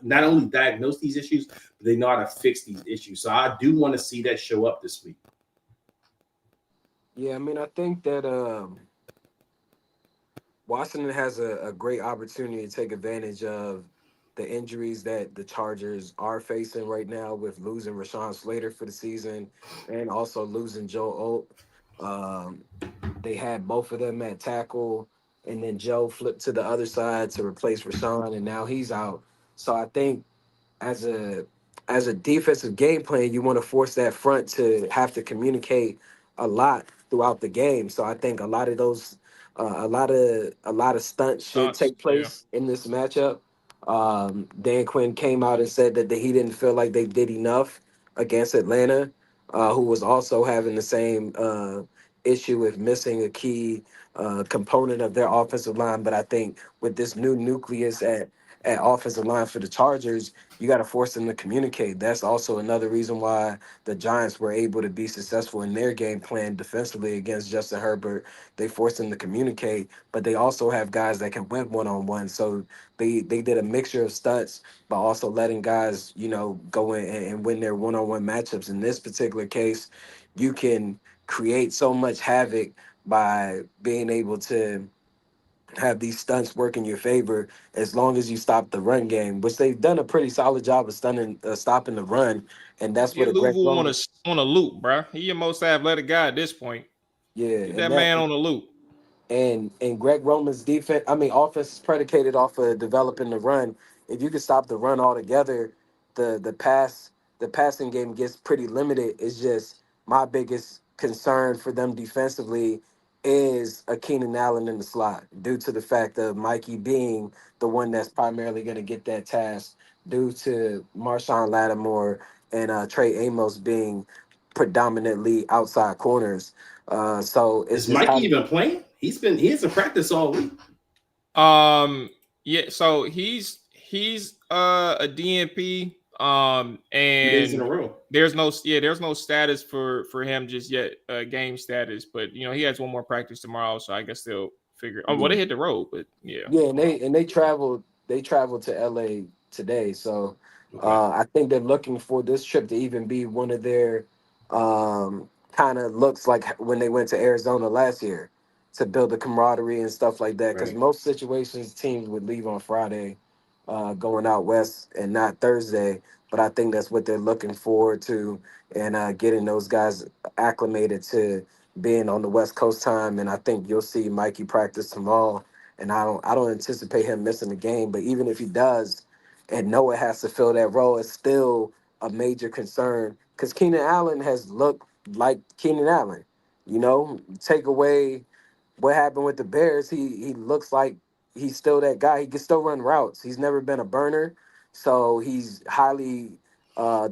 not only diagnose these issues, but they know how to fix these issues. So I do want to see that show up this week. Yeah, I mean, I think that Washington has a great opportunity to take advantage of the injuries that the Chargers are facing right now, with losing Rashawn Slater for the season and also losing Joe Alt. They had both of them at tackle, and then Joe flipped to the other side to replace Rashawn, and now he's out. So I think as a defensive game plan, you want to force that front to have to communicate a lot throughout the game. So I think a lot of those, a lot of stunts should take place in this matchup. Dan Quinn came out and said that he didn't feel like they did enough against Atlanta, who was also having the same issue with missing a key component of their offensive line. But I think with this new nucleus at at offensive line for the Chargers, you got to force them to communicate. That's also another reason why the Giants were able to be successful in their game plan defensively against Justin Herbert. They forced them to communicate, but they also have guys that can win one-on-one. So they did a mixture of stunts, but also letting guys, go in and win their one-on-one matchups. In this particular case, you can create so much havoc by being able to have these stunts work in your favor as long as you stop the run game, which they've done a pretty solid job of stopping the run, and that's what Get a Greg Louisville Roman, on a loop, bro. He your most athletic guy at this point. yeah, Get that man on a loop. and Greg Roman's defense, I mean, offense is predicated off of developing the run. If you can stop the run altogether, the passing game gets pretty limited. It's just my biggest concern for them defensively is a Keenan Allen in the slot, due to the fact of Mikey being the one that's primarily going to get that task, due to Marshawn Lattimore and Trey Amos being predominantly outside corners. So it's Is just Mikey how. even playing? He hasn't practiced all week. Yeah, so he's a DNP. 2 days in a And row. there's no status for him just yet, game status, but he has one more practice tomorrow, so I guess they'll figure. Oh, well, they hit the road, but yeah. Yeah, and they traveled to LA today. So Okay. I think they're looking for this trip to even be one of their kind of looks like when they went to Arizona last year, to build a camaraderie and stuff like that. Because Right. most situations teams would leave on Friday, going out west, and not Thursday. But I think that's what they're looking forward to, and getting those guys acclimated to being on the West Coast time. And I think you'll see Mikey practice tomorrow, and I don't anticipate him missing the game. But even if he does, and Noah has to fill that role, it's still a major concern because Keenan Allen has looked like Keenan Allen. Take away what happened with the Bears, he looks like he's still that guy. He can still run routes. He's never been a burner, so he's highly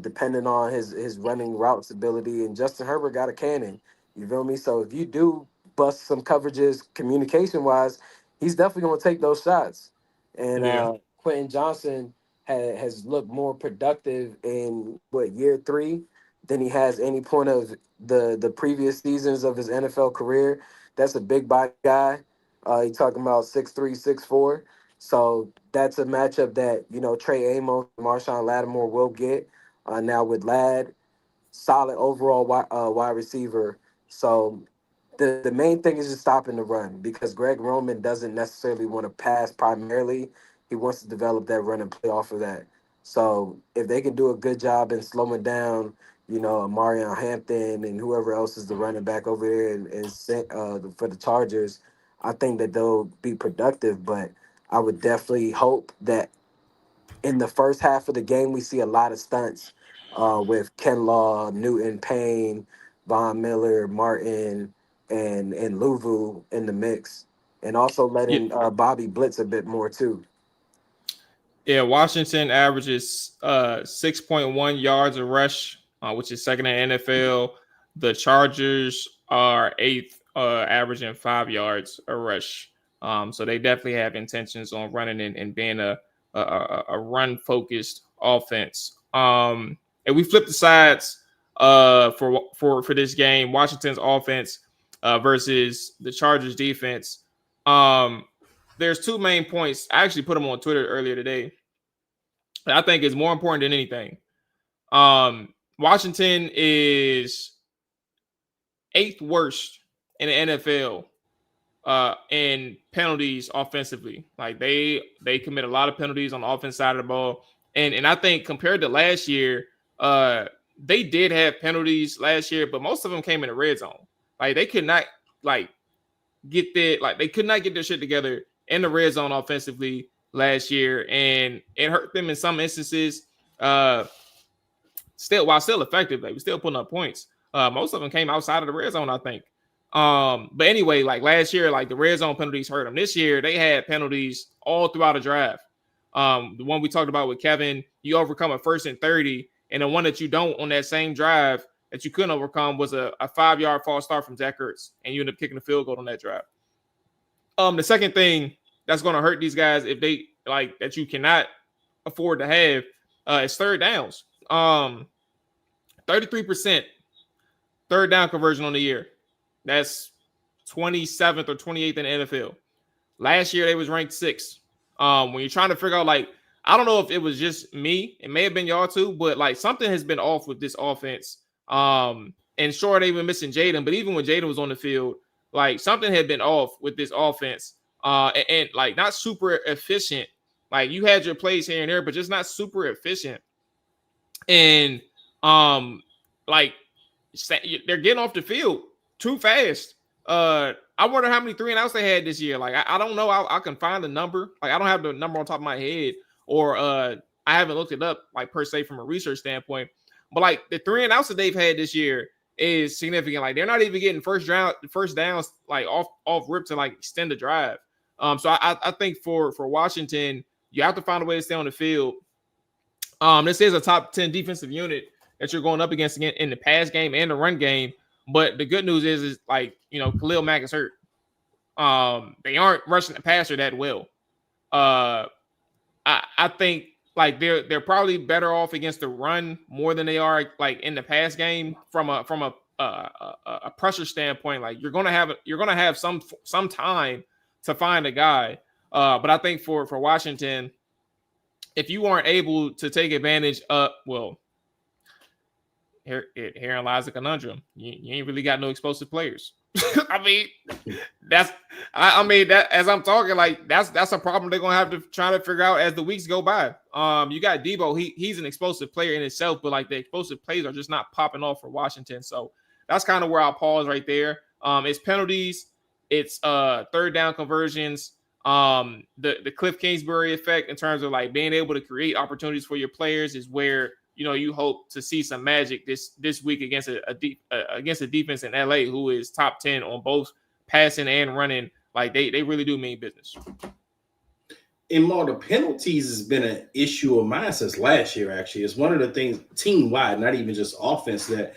dependent on his running routes ability. And Justin Herbert got a cannon. You feel me? So if you do bust some coverages communication wise, he's definitely going to take those shots. And Yeah. Quentin Johnson has looked more productive in year three than he has any point of the previous seasons of his NFL career. That's a big body guy. He talking about 6'3", 6'4". So that's a matchup that Trey Amos, Marshawn Lattimore will get. Now with Ladd, solid overall wide receiver. So the main thing is just stopping the run, because Greg Roman doesn't necessarily want to pass primarily. He wants to develop that run and play off of that. So if they can do a good job in slowing down, Marion Hampton and whoever else is the running back over there for the Chargers, I think that they'll be productive. But I would definitely hope that in the first half of the game, we see a lot of stunts with Ken Law, Newton, Payne, Von Miller, Martin, and Luvu in the mix, and also Yeah. letting Bobby blitz a bit more too. Yeah, Washington averages 6.1 yards a rush, which is second in NFL. The Chargers are eighth, averaging 5 yards a rush. So they definitely have intentions on running and being a run focused offense. And we flip the sides for this game. Washington's offense versus the Chargers defense. There's two main points. I actually put them on Twitter earlier today. I think is more important than anything. Washington is eighth worst in the NFL in penalties offensively. Like they commit a lot of penalties on the offense side of the ball. And I think compared to last year, they did have penalties last year, but most of them came in the red zone. Like they could not they could not get their shit together in the red zone offensively last year, and it hurt them in some instances. While still effective, they were still putting up points. Most of them came outside of the red zone, I think. But anyway, like last year, like the red zone penalties hurt them. This year, they had penalties all throughout the draft. The one we talked about with Kevin, you overcome a 1st and 30, and the one that you don't on that same drive that you couldn't overcome was a 5-yard false start from Zach Ertz, and you end up kicking a field goal on that drive. The second thing that's going to hurt these guys if they like that you cannot afford to have is third downs. 33% third down conversion on the year. That's 27th or 28th in the NFL. Last year they was ranked 6th. When you're trying to figure out, like, I don't know if it was just me, it may have been y'all too, but like something has been off with this offense. And sure, they've been missing Jayden, but even when Jayden was on the field, like something had been off with this offense. And like not super efficient. Like you had your plays here and there, but just not super efficient. And like they're getting off the field too fast. I wonder how many 3-and-outs they had this year. Like I don't know. I can find the number. Like I don't have the number on top of my head, or I haven't looked it up like per se from a research standpoint. But like the 3-and-outs that they've had this year is significant. Like they're not even getting first downs like off rip to like extend the drive. So I think for Washington, you have to find a way to stay on the field. This is a top 10 defensive unit that you're going up against again in the pass game and the run game. But the good news is like, you know, Khalil Mack is hurt. They aren't rushing the passer that well. I think like they're probably better off against the run more than they are like in the pass game from a pressure standpoint. Like you're gonna have some time to find a guy. But I think for Washington, if you aren't able to take advantage of, well, herein lies the conundrum. You ain't really got no explosive players. I mean, that as I'm talking, like that's a problem they're gonna have to try to figure out as the weeks go by. You got Debo, he's an explosive player in itself, but like the explosive plays are just not popping off for Washington. So that's kind of where I'll pause right there. It's penalties, it's third down conversions, the Cliff Kingsbury effect in terms of like being able to create opportunities for your players is where, you know, you hope to see some magic this week against a defense in LA who is top 10 on both passing and running. Like they really do mean business. And more, the penalties has been an issue of mine since last year. Actually, it's one of the things team wide, not even just offense, that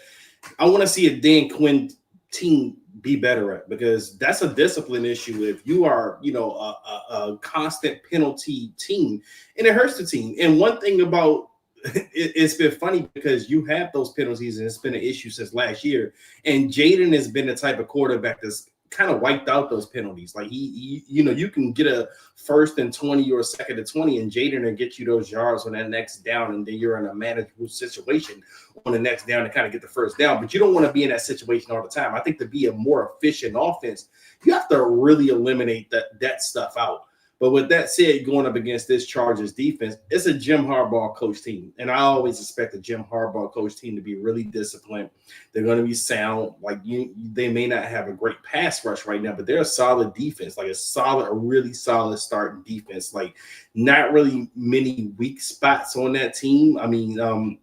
I want to see a Dan Quinn team be better at, because that's a discipline issue. If you are, you know, a constant penalty team, and it hurts the team. And one thing about it's been funny because you have those penalties, and it's been an issue since last year. And Jayden has been the type of quarterback that's kind of wiped out those penalties. Like he you know, you can get a 1st and 20 or 2nd and 20, and Jayden will get you those yards on that next down, and then you're in a manageable situation on the next down to kind of get the first down. But you don't want to be in that situation all the time. I think to be a more efficient offense, you have to really eliminate that stuff out. But with that said, going up against this Chargers defense, it's a Jim Harbaugh coach team. And I always expect a Jim Harbaugh coach team to be really disciplined. They're going to be sound. Like they may not have a great pass rush right now, but they're a solid defense, like a really solid starting defense. Like not really many weak spots on that team. I mean,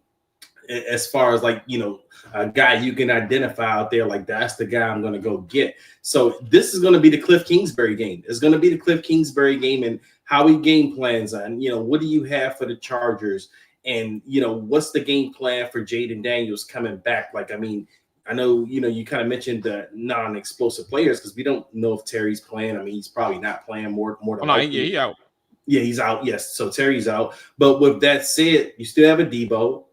as far as like, you know, a guy you can identify out there, like that's the guy I'm going to go get. So this is going to be the Cliff Kingsbury game. It's going to be the Cliff Kingsbury game, and how he game plans on, you know, what do you have for the Chargers, and, you know, what's the game plan for Jayden Daniels coming back? Like, I mean, I know, you know, you kind of mentioned the non-explosive players because we don't know if Terry's playing. I mean, he's probably not playing more than likely. He's out. Yeah, he's out. Yes, so Terry's out. But with that said, you still have a Debo.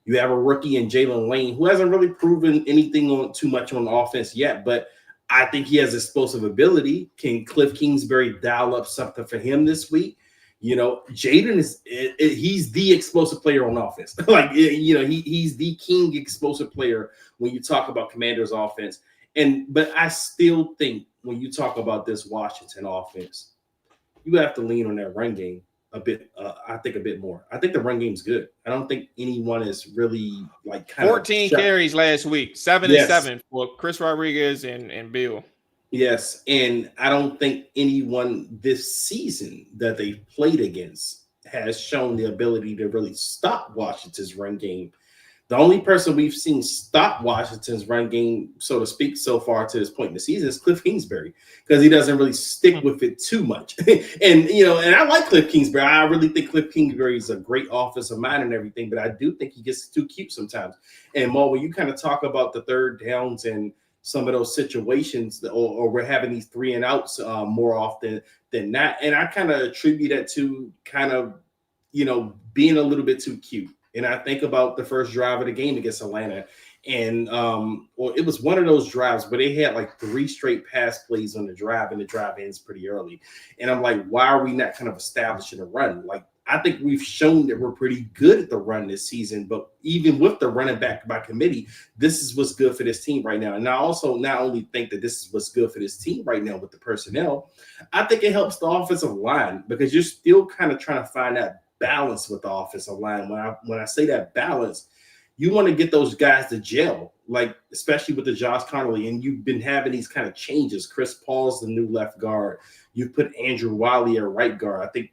You have a rookie in Jalen Lane who hasn't really proven anything too much on offense yet, but I think he has explosive ability. Can Cliff Kingsbury dial up something for him this week? You know, Jayden he's the explosive player on offense. Like, you know, he's the king explosive player when you talk about Commanders offense. But I still think when you talk about this Washington offense, you have to lean on that run game a bit. I think a bit more. I think the run game's good. I don't think anyone is really like 14 carries last week, 7 and 7 for Chris Rodriguez and Bill. Yes, and I don't think anyone this season that they've played against has shown the ability to really stop Washington's run game. The only person we've seen stop Washington's run game, so to speak, so far to this point in the season is Cliff Kingsbury, because he doesn't really stick with it too much. And, you know, and I like Cliff Kingsbury. I really think Cliff Kingsbury is a great offensive mind and everything, but I do think he gets too cute sometimes. And Mo, when you kind of talk about the third downs and, some of those situations, or we're having these three and outs more often than not. And I kind of attribute that to kind of, being a little bit too cute. And I think about the first drive of the game against Atlanta. And well, it was one of those drives where they had like three straight pass plays on the drive, and the drive ends pretty early. And I'm like, why are we not kind of establishing a run? Like, I think we've shown that we're pretty good at the run this season, but even with the running back by committee, this is what's good for this team right now. And I also not only think that this is what's good for this team right now with the personnel, I think it helps the offensive line, because you're still kind of trying to find that balance with the offensive line. When I say that balance, you want to get those guys to gel, like especially with the Josh Connolly, and you've been having these kind of changes. Chris Paul's the new left guard. You've put Andrew Wiley at right guard. I think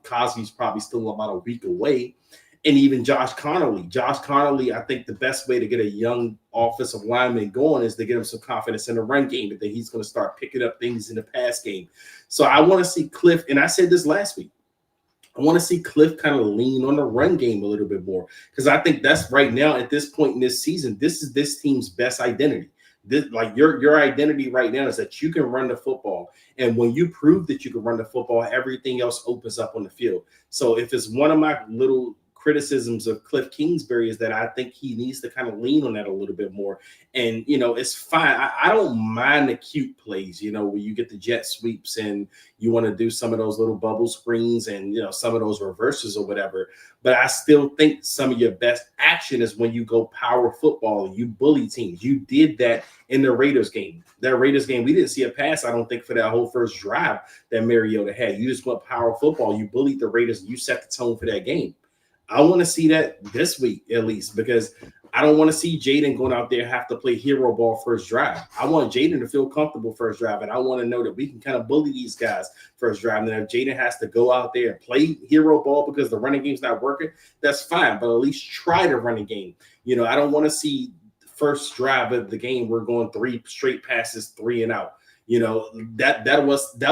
Cosby's probably still about a week away. And even Josh Connolly. Josh Connolly, I think the best way to get a young offensive lineman going is to get him some confidence in the run game, but then he's going to start picking up things in the pass game. So I want to see Cliff, and I said this last week, I want to see Cliff kind of lean on the run game a little bit more, because I think that's right now at this point in this season, this is this team's best identity. This, like your identity right now is that you can run the football, and when you prove that you can run the football, everything else opens up on the field. So if it's one of my little criticisms of Cliff Kingsbury is that I think he needs to kind of lean on that a little bit more. And, it's fine. I don't mind the cute plays, where you get the jet sweeps and you want to do some of those little bubble screens and, some of those reverses or whatever. But I still think some of your best action is when you go power football, you bully teams. You did that in the Raiders game. That Raiders game, we didn't see a pass, I don't think, for that whole first drive that Mariota had. You just went power football. You bullied the Raiders. And you set the tone for that game. I want to see that this week at least, because I don't want to see Jayden going out there have to play hero ball first drive. I want Jayden to feel comfortable first drive, and I want to know that we can kind of bully these guys first drive. And then if Jayden has to go out there and play hero ball because the running game's not working, that's fine, but at least try to run a game. I don't want to see first drive of the game we're going three straight passes, 3 and out. That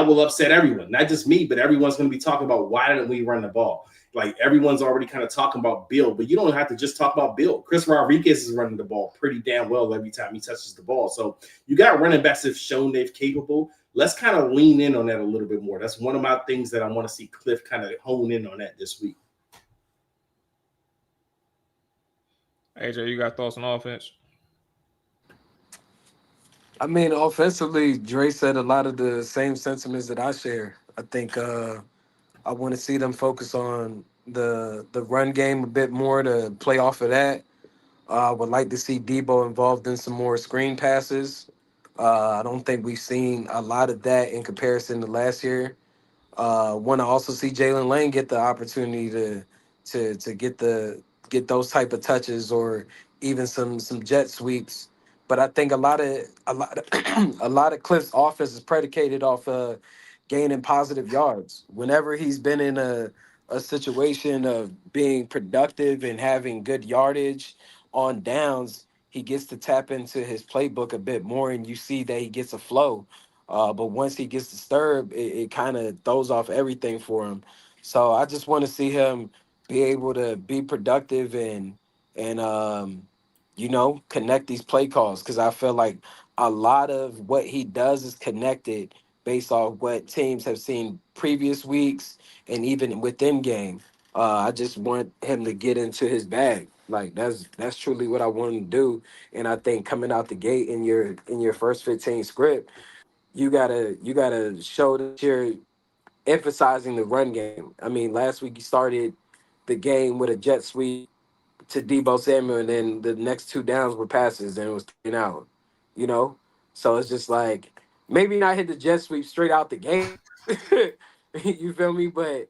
will upset everyone, not just me, but everyone's going to be talking about why didn't we run the ball. Like, everyone's already kind of talking about Bill, but you don't have to just talk about Bill. Chris Rodriguez is running the ball pretty damn well every time he touches the ball. So you got running backs that have shown they're capable. Let's kind of lean in on that a little bit more. That's one of my things that I want to see Cliff kind of hone in on that this week. AJ, you got thoughts on offense? I mean, offensively, Dre said a lot of the same sentiments that I share. I think I want to see them focus on the run game a bit more to play off of that. I would like to see Debo involved in some more screen passes. I don't think we've seen a lot of that in comparison to last year. Want to also see Jalen Lane get the opportunity to get those type of touches, or even some jet sweeps. But I think a lot of a lot of Cliff's offense is predicated off gaining positive yards. Whenever he's been in a situation of being productive and having good yardage on downs, he gets to tap into his playbook a bit more, and you see that he gets a flow. But once he gets disturbed, it kind of throws off everything for him. So I just want to see him be able to be productive and connect these play calls, because I feel like a lot of what he does is connected based off what teams have seen previous weeks and even within game. I just want him to get into his bag. Like, that's truly what I want him to do. And I think coming out the gate in your first 15 script, you gotta show that you're emphasizing the run game. I mean, last week you started the game with a jet sweep to Debo Samuel, and then the next 2 downs were passes, and it was 3 and out. You know, so it's just like, maybe not hit the jet sweep straight out the gate. You feel me? But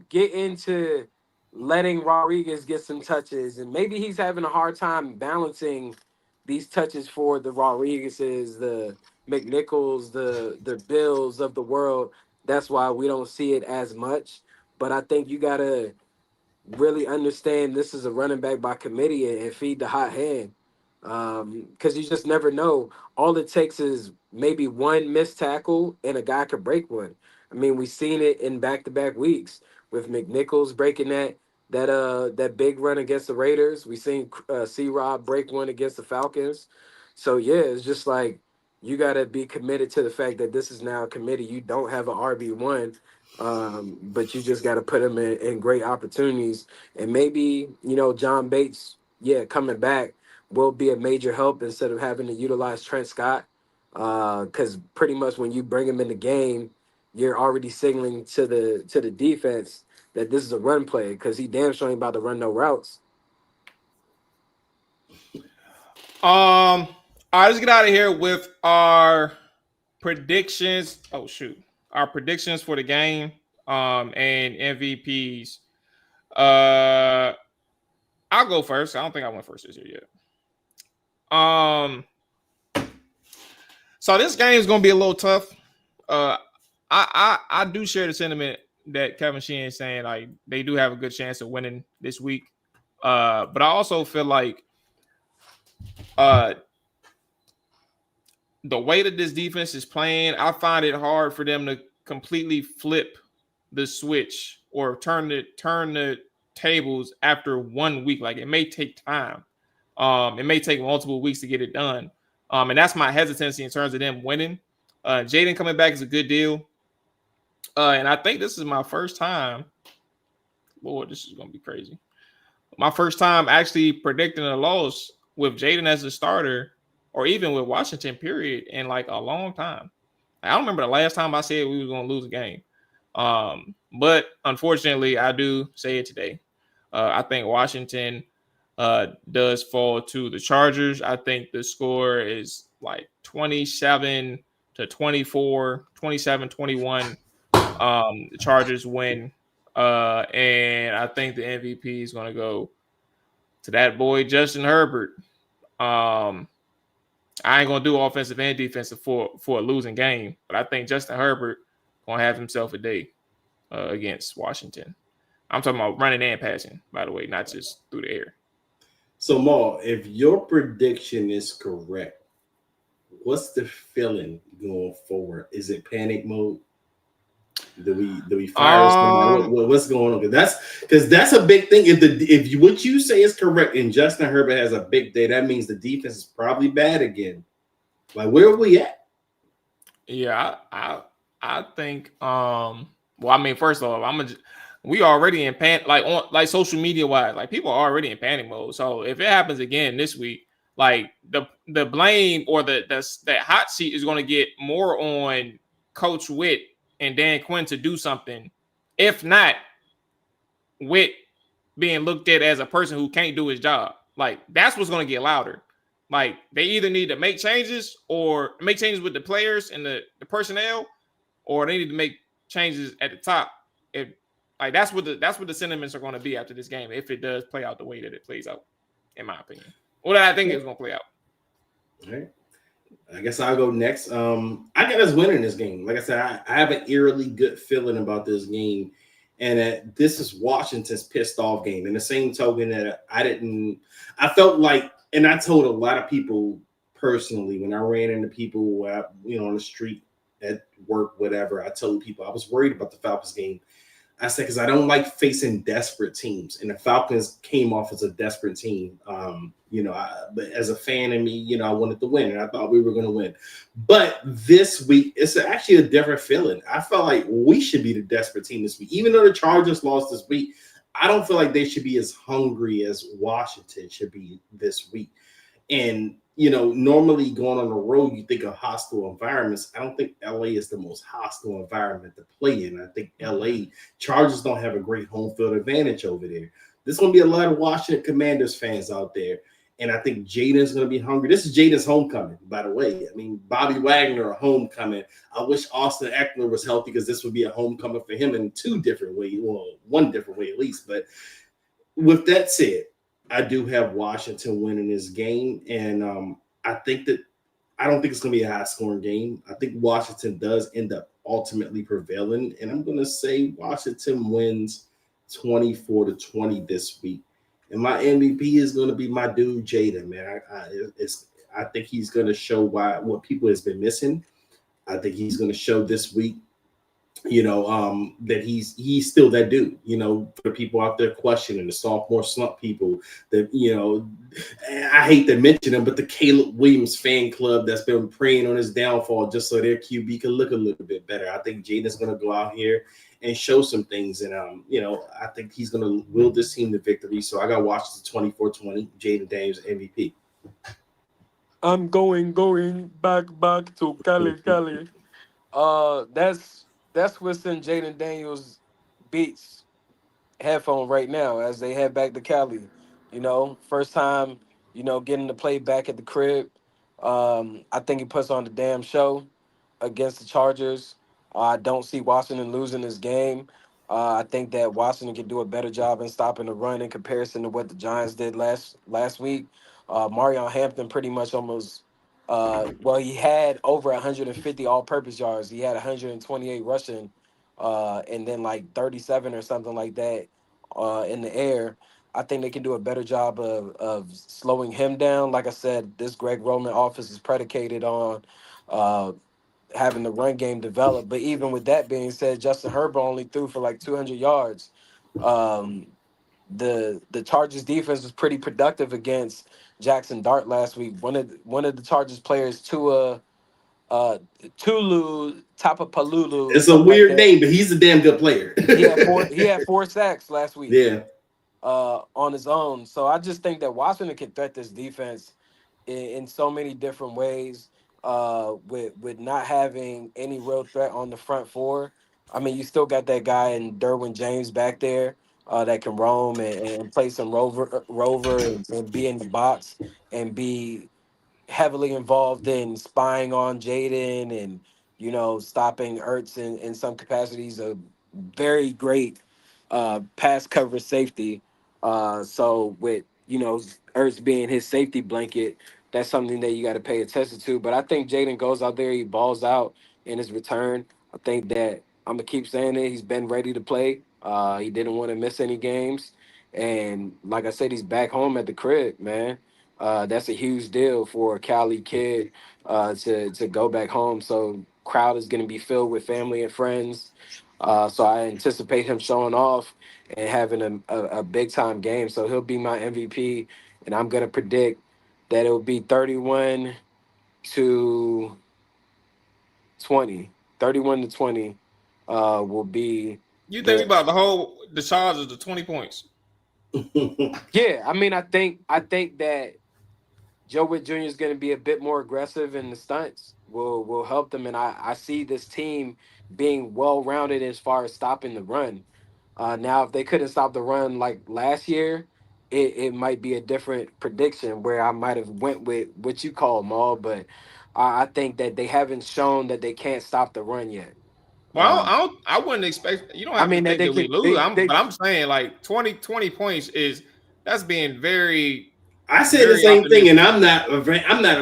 get into letting Rodriguez get some touches, and maybe he's having a hard time balancing these touches for the Rodriguezes, the McNichols, the Bills of the world. That's why we don't see it as much. But I think you gotta really understand this is a running back by committee, and feed the hot hand, because you just never know. All it takes is maybe one missed tackle and a guy could break one. I mean, we've seen it in back-to-back weeks with McNichols breaking that big run against the Raiders. We've seen C-Rob break one against the Falcons. So yeah, it's just like you got to be committed to the fact that this is now a committee. You don't have an RB1, but you just got to put them in great opportunities. And maybe, John Bates, coming back will be a major help instead of having to utilize Trent Scott. Because pretty much when you bring him in the game, you're already signaling to the defense that this is a run play because he damn sure ain't about to run no routes. All right, let's get out of here with our predictions. Oh shoot, our predictions for the game. And MVPs. I'll go first. I don't think I went first this year yet. So this game is gonna be a little tough. I do share the sentiment that Kevin Sheehan is saying, like they do have a good chance of winning this week. But I also feel like the way that this defense is playing, I find it hard for them to completely flip the switch or turn the tables after 1 week. Like it may take time. It may take multiple weeks to get it done. And that's my hesitancy in terms of them winning. Jayden coming back is a good deal. And I think this is my first time. Lord, this is going to be crazy. My first time actually predicting a loss with Jayden as a starter or even with Washington, period, in like a long time. I don't remember the last time I said we were going to lose a game. But unfortunately, I do say it today. I think Washington does fall to the Chargers. I think the score is like 27-24, 27-21. The Chargers win. And I think the MVP is going to go to that boy, Justin Herbert. I ain't going to do offensive and defensive for a losing game, but I think Justin Herbert going to have himself a day against Washington. I'm talking about running and passing, by the way, not just through the air. So, Mual, if your prediction is correct, what's the feeling going forward? Is it panic mode? Do we fire somebody? What's going on? Because that's a big thing. If what you say is correct and Justin Herbert has a big day, that means the defense is probably bad again. Like, where are we at? Yeah, I think. Well, I mean, first off, we already in panic, like on like social media wise, like people are already in panic mode. So if it happens again this week, like the blame or that hot seat is going to get more on Coach Witt and Dan Quinn to do something. If not, Witt being looked at as a person who can't do his job. Like that's what's going to get louder. Like they either need to make changes with the players and the personnel, or they need to make changes at the top. If like that's what the sentiments are going to be after this game if it does play out the way that it plays out, in my opinion. What I think is going to play out. All right. I guess I'll go next. I got us winning this game. Like I said, I have an eerily good feeling about this game, and that this is Washington's pissed off game. In the same token that I felt like, and I told a lot of people personally when I ran into people, on the street, at work, whatever. I told people I was worried about the Falcons game. I said, because I don't like facing desperate teams, and the Falcons came off as a desperate team. But as a fan of me, I wanted to win, and I thought we were going to win. But this week, it's actually a different feeling. I felt like we should be the desperate team this week. Even though the Chargers lost this week, I don't feel like they should be as hungry as Washington should be this week. And, normally going on the road, you think of hostile environments. I don't think LA is the most hostile environment to play in. I think LA Chargers don't have a great home field advantage over there. There's going to be a lot of Washington Commanders fans out there. And I think Jayden's going to be hungry. This is Jayden's homecoming, by the way. I mean, Bobby Wagner, a homecoming. I wish Austin Eckler was healthy because this would be a homecoming for him in two different ways. Well, one different way at least. But with that said, I do have Washington winning this game. And I don't think it's going to be a high-scoring game. I think Washington does end up ultimately prevailing. And I'm going to say Washington wins 24-20 this week. And my MVP is going to be my dude, Jayden, man. I think he's going to show what people has been missing. I think he's going to show this week that he's still that dude. For the people out there questioning the sophomore slump people, that I hate to mention him, but the Caleb Williams fan club that's been preying on his downfall just so their QB can look a little bit better. I think Jayden's going to go out here and show some things, and I think he's going to will this team to victory. So I got Washington 24-20, Jayden Daniels MVP. I'm going back to Cali. That's what's in Jayden Daniels beats headphone right now as they head back to Cali. First time, getting to play back at the crib. I think he puts on the damn show against the Chargers. I don't see Washington losing this game. I think that Washington can do a better job in stopping the run in comparison to what the Giants did last week. Marion Hampton pretty much almost, he had over 150 all-purpose yards. He had 128 rushing, and then like 37 or something like that in the air. I think they can do a better job of slowing him down. Like I said, this Greg Roman offense is predicated on having the run game develop. But even with that being said, Justin Herbert only threw for like 200 yards. The Chargers defense was pretty productive against Jackson Dart last week. One of the Chargers players, Tulu Tapapalulu. It's a weird name, but he's a damn good player. he had 4 sacks last week. Yeah. On his own. So I just think that Washington can threat this defense in so many different ways. With not having any real threat on the front four. I mean, you still got that guy in Derwin James back there that can roam and play some rover and be in the box and be heavily involved in spying on Jayden and, stopping Ertz in some capacities. A very great pass coverage safety. So with, Ertz being his safety blanket, that's something that you got to pay attention to. But I think Jayden goes out there, he balls out in his return. I think that I'm going to keep saying it. He's been ready to play. He didn't want to miss any games. And like I said, he's back home at the crib, man. That's a huge deal for a Cali kid to go back home. So crowd is going to be filled with family and friends. So I anticipate him showing off and having a big-time game. So he'll be my MVP, and I'm going to predict that it will be 31-20. 31-20 will be. You think about the Chargers to 20 points? Yeah, I mean, I think that Joe Witt Jr. is going to be a bit more aggressive in the stunts. Will help them, and I see this team being well-rounded as far as stopping the run. Now, if they couldn't stop the run like last year, it might be a different prediction where I might have went with what you call Mual, but I think that they haven't shown that they can't stop the run yet. Well, I wouldn't expect. You don't have to think that we lose. But I'm saying like 20 points that's being very. I said the same thing, and I'm not a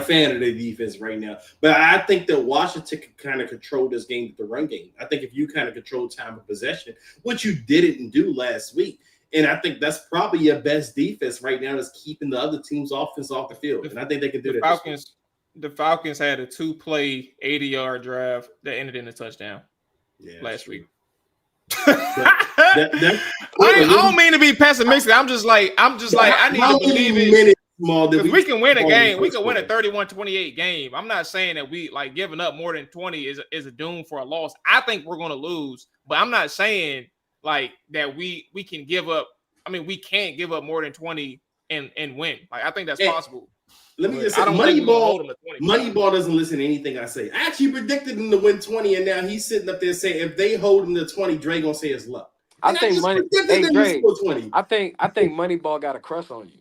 fan of the defense right now. But I think that Washington can kind of control this game with the run game. I think if you kind of control time of possession, which you didn't do last week, and I think that's probably your best defense right now is keeping the other team's offense off the field. And I think they can do that. The Falcons had a 2-play 80-yard drive that ended in a touchdown last week. I don't mean to be pessimistic. I'm just like I need to believe it. Because we can win a game. We can win a 31-28 game. I'm not saying that we like giving up more than 20 is a doom for a loss. I think we're going to lose, but I'm not saying like that we can give up. I mean, we can't give up more than 20 and win. Like I think that's possible. Let me just say, Moneyball doesn't listen to anything I say. I actually predicted him to win 20, and now he's sitting up there saying if they hold him to 20, Dre gonna say it's luck. I think Moneyball got a crush on you.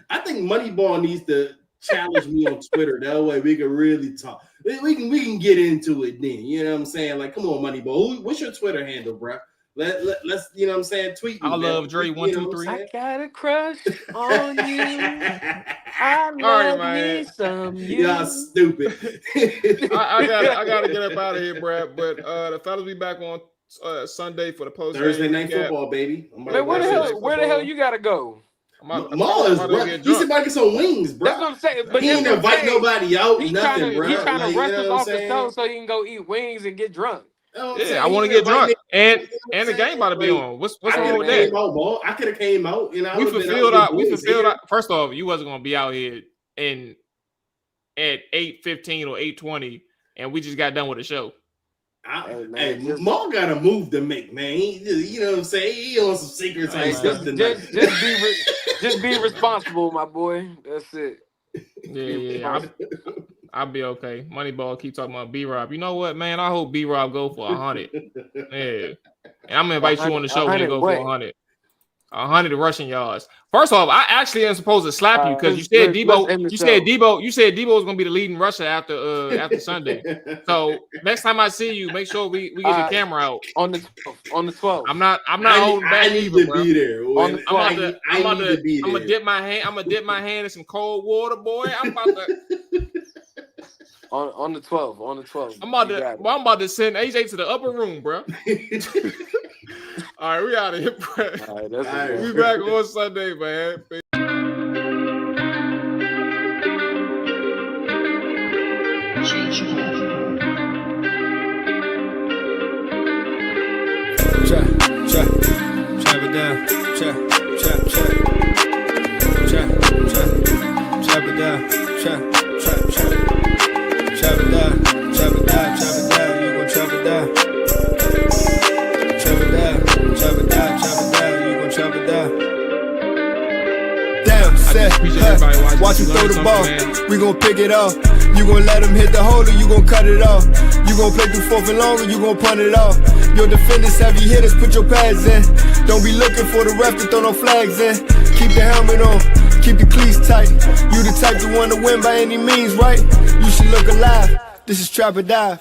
I think Moneyball needs to challenge me on Twitter. That way we can really talk. We can get into it then. You know what I'm saying? Like, come on, Moneyball. What's your Twitter handle, bro? Let's you know what I'm saying? Tweet me. I love Dre 123. I got a crush on you. I love me some you. Y'all stupid. I gotta get up out of here, Brad. But the fellas be back on Sunday for the post Thursday night football, baby. Man, where the hell you gotta go? Maul is he's about to get some wings, bro. That's what I'm saying. But he ain't invite nobody out. He's nothing, trying to rush us off the show so he can go eat wings and get drunk. Yeah, I want to get drunk, and the game about to be on. What's wrong with that? I could have came out. You know, we fulfilled our. First off, you wasn't gonna be out here at 8:15 or 8:20, and we just got done with the show. Mual got a move to make, man. You know what I'm saying? He on some secrets. Just be responsible, my boy. That's it. Yeah. I'll be okay. Moneyball keep talking about B-Rob. You know what, man? I hope B-Rob go for 100. Yeah. And I'm gonna invite you on the show when you go for 100. 100 rushing yards. First off, I actually am supposed to slap you because you said Debo. You said Debo was gonna be the leading rusher after Sunday. So next time I see you, make sure we get the camera out on the 12th. I'm not holding back either, bro. I'm gonna dip my hand in some cold water, boy. I'm about to. On the 12th. I'm about to send AJ to the upper room, bro. All right, we out of here, bro. All right, we back on Sunday, man. Chop it down. Chop it down. Chop it down, you gon' chop it down. Chop it down, you gon' chop it down. Damn, set, watch him throw the ball, we gon' pick it off. You gon' let him hit the hole or you gon' cut it off. You gon' play through 4th and long or you gon' punt it off. Your defenders heavy hitters, put your pads in. Don't be looking for the ref to throw no flags in. Keep the helmet on, keep the cleats tight. You the type to want to win by any means, right? You should look alive. This is Trap or Dive.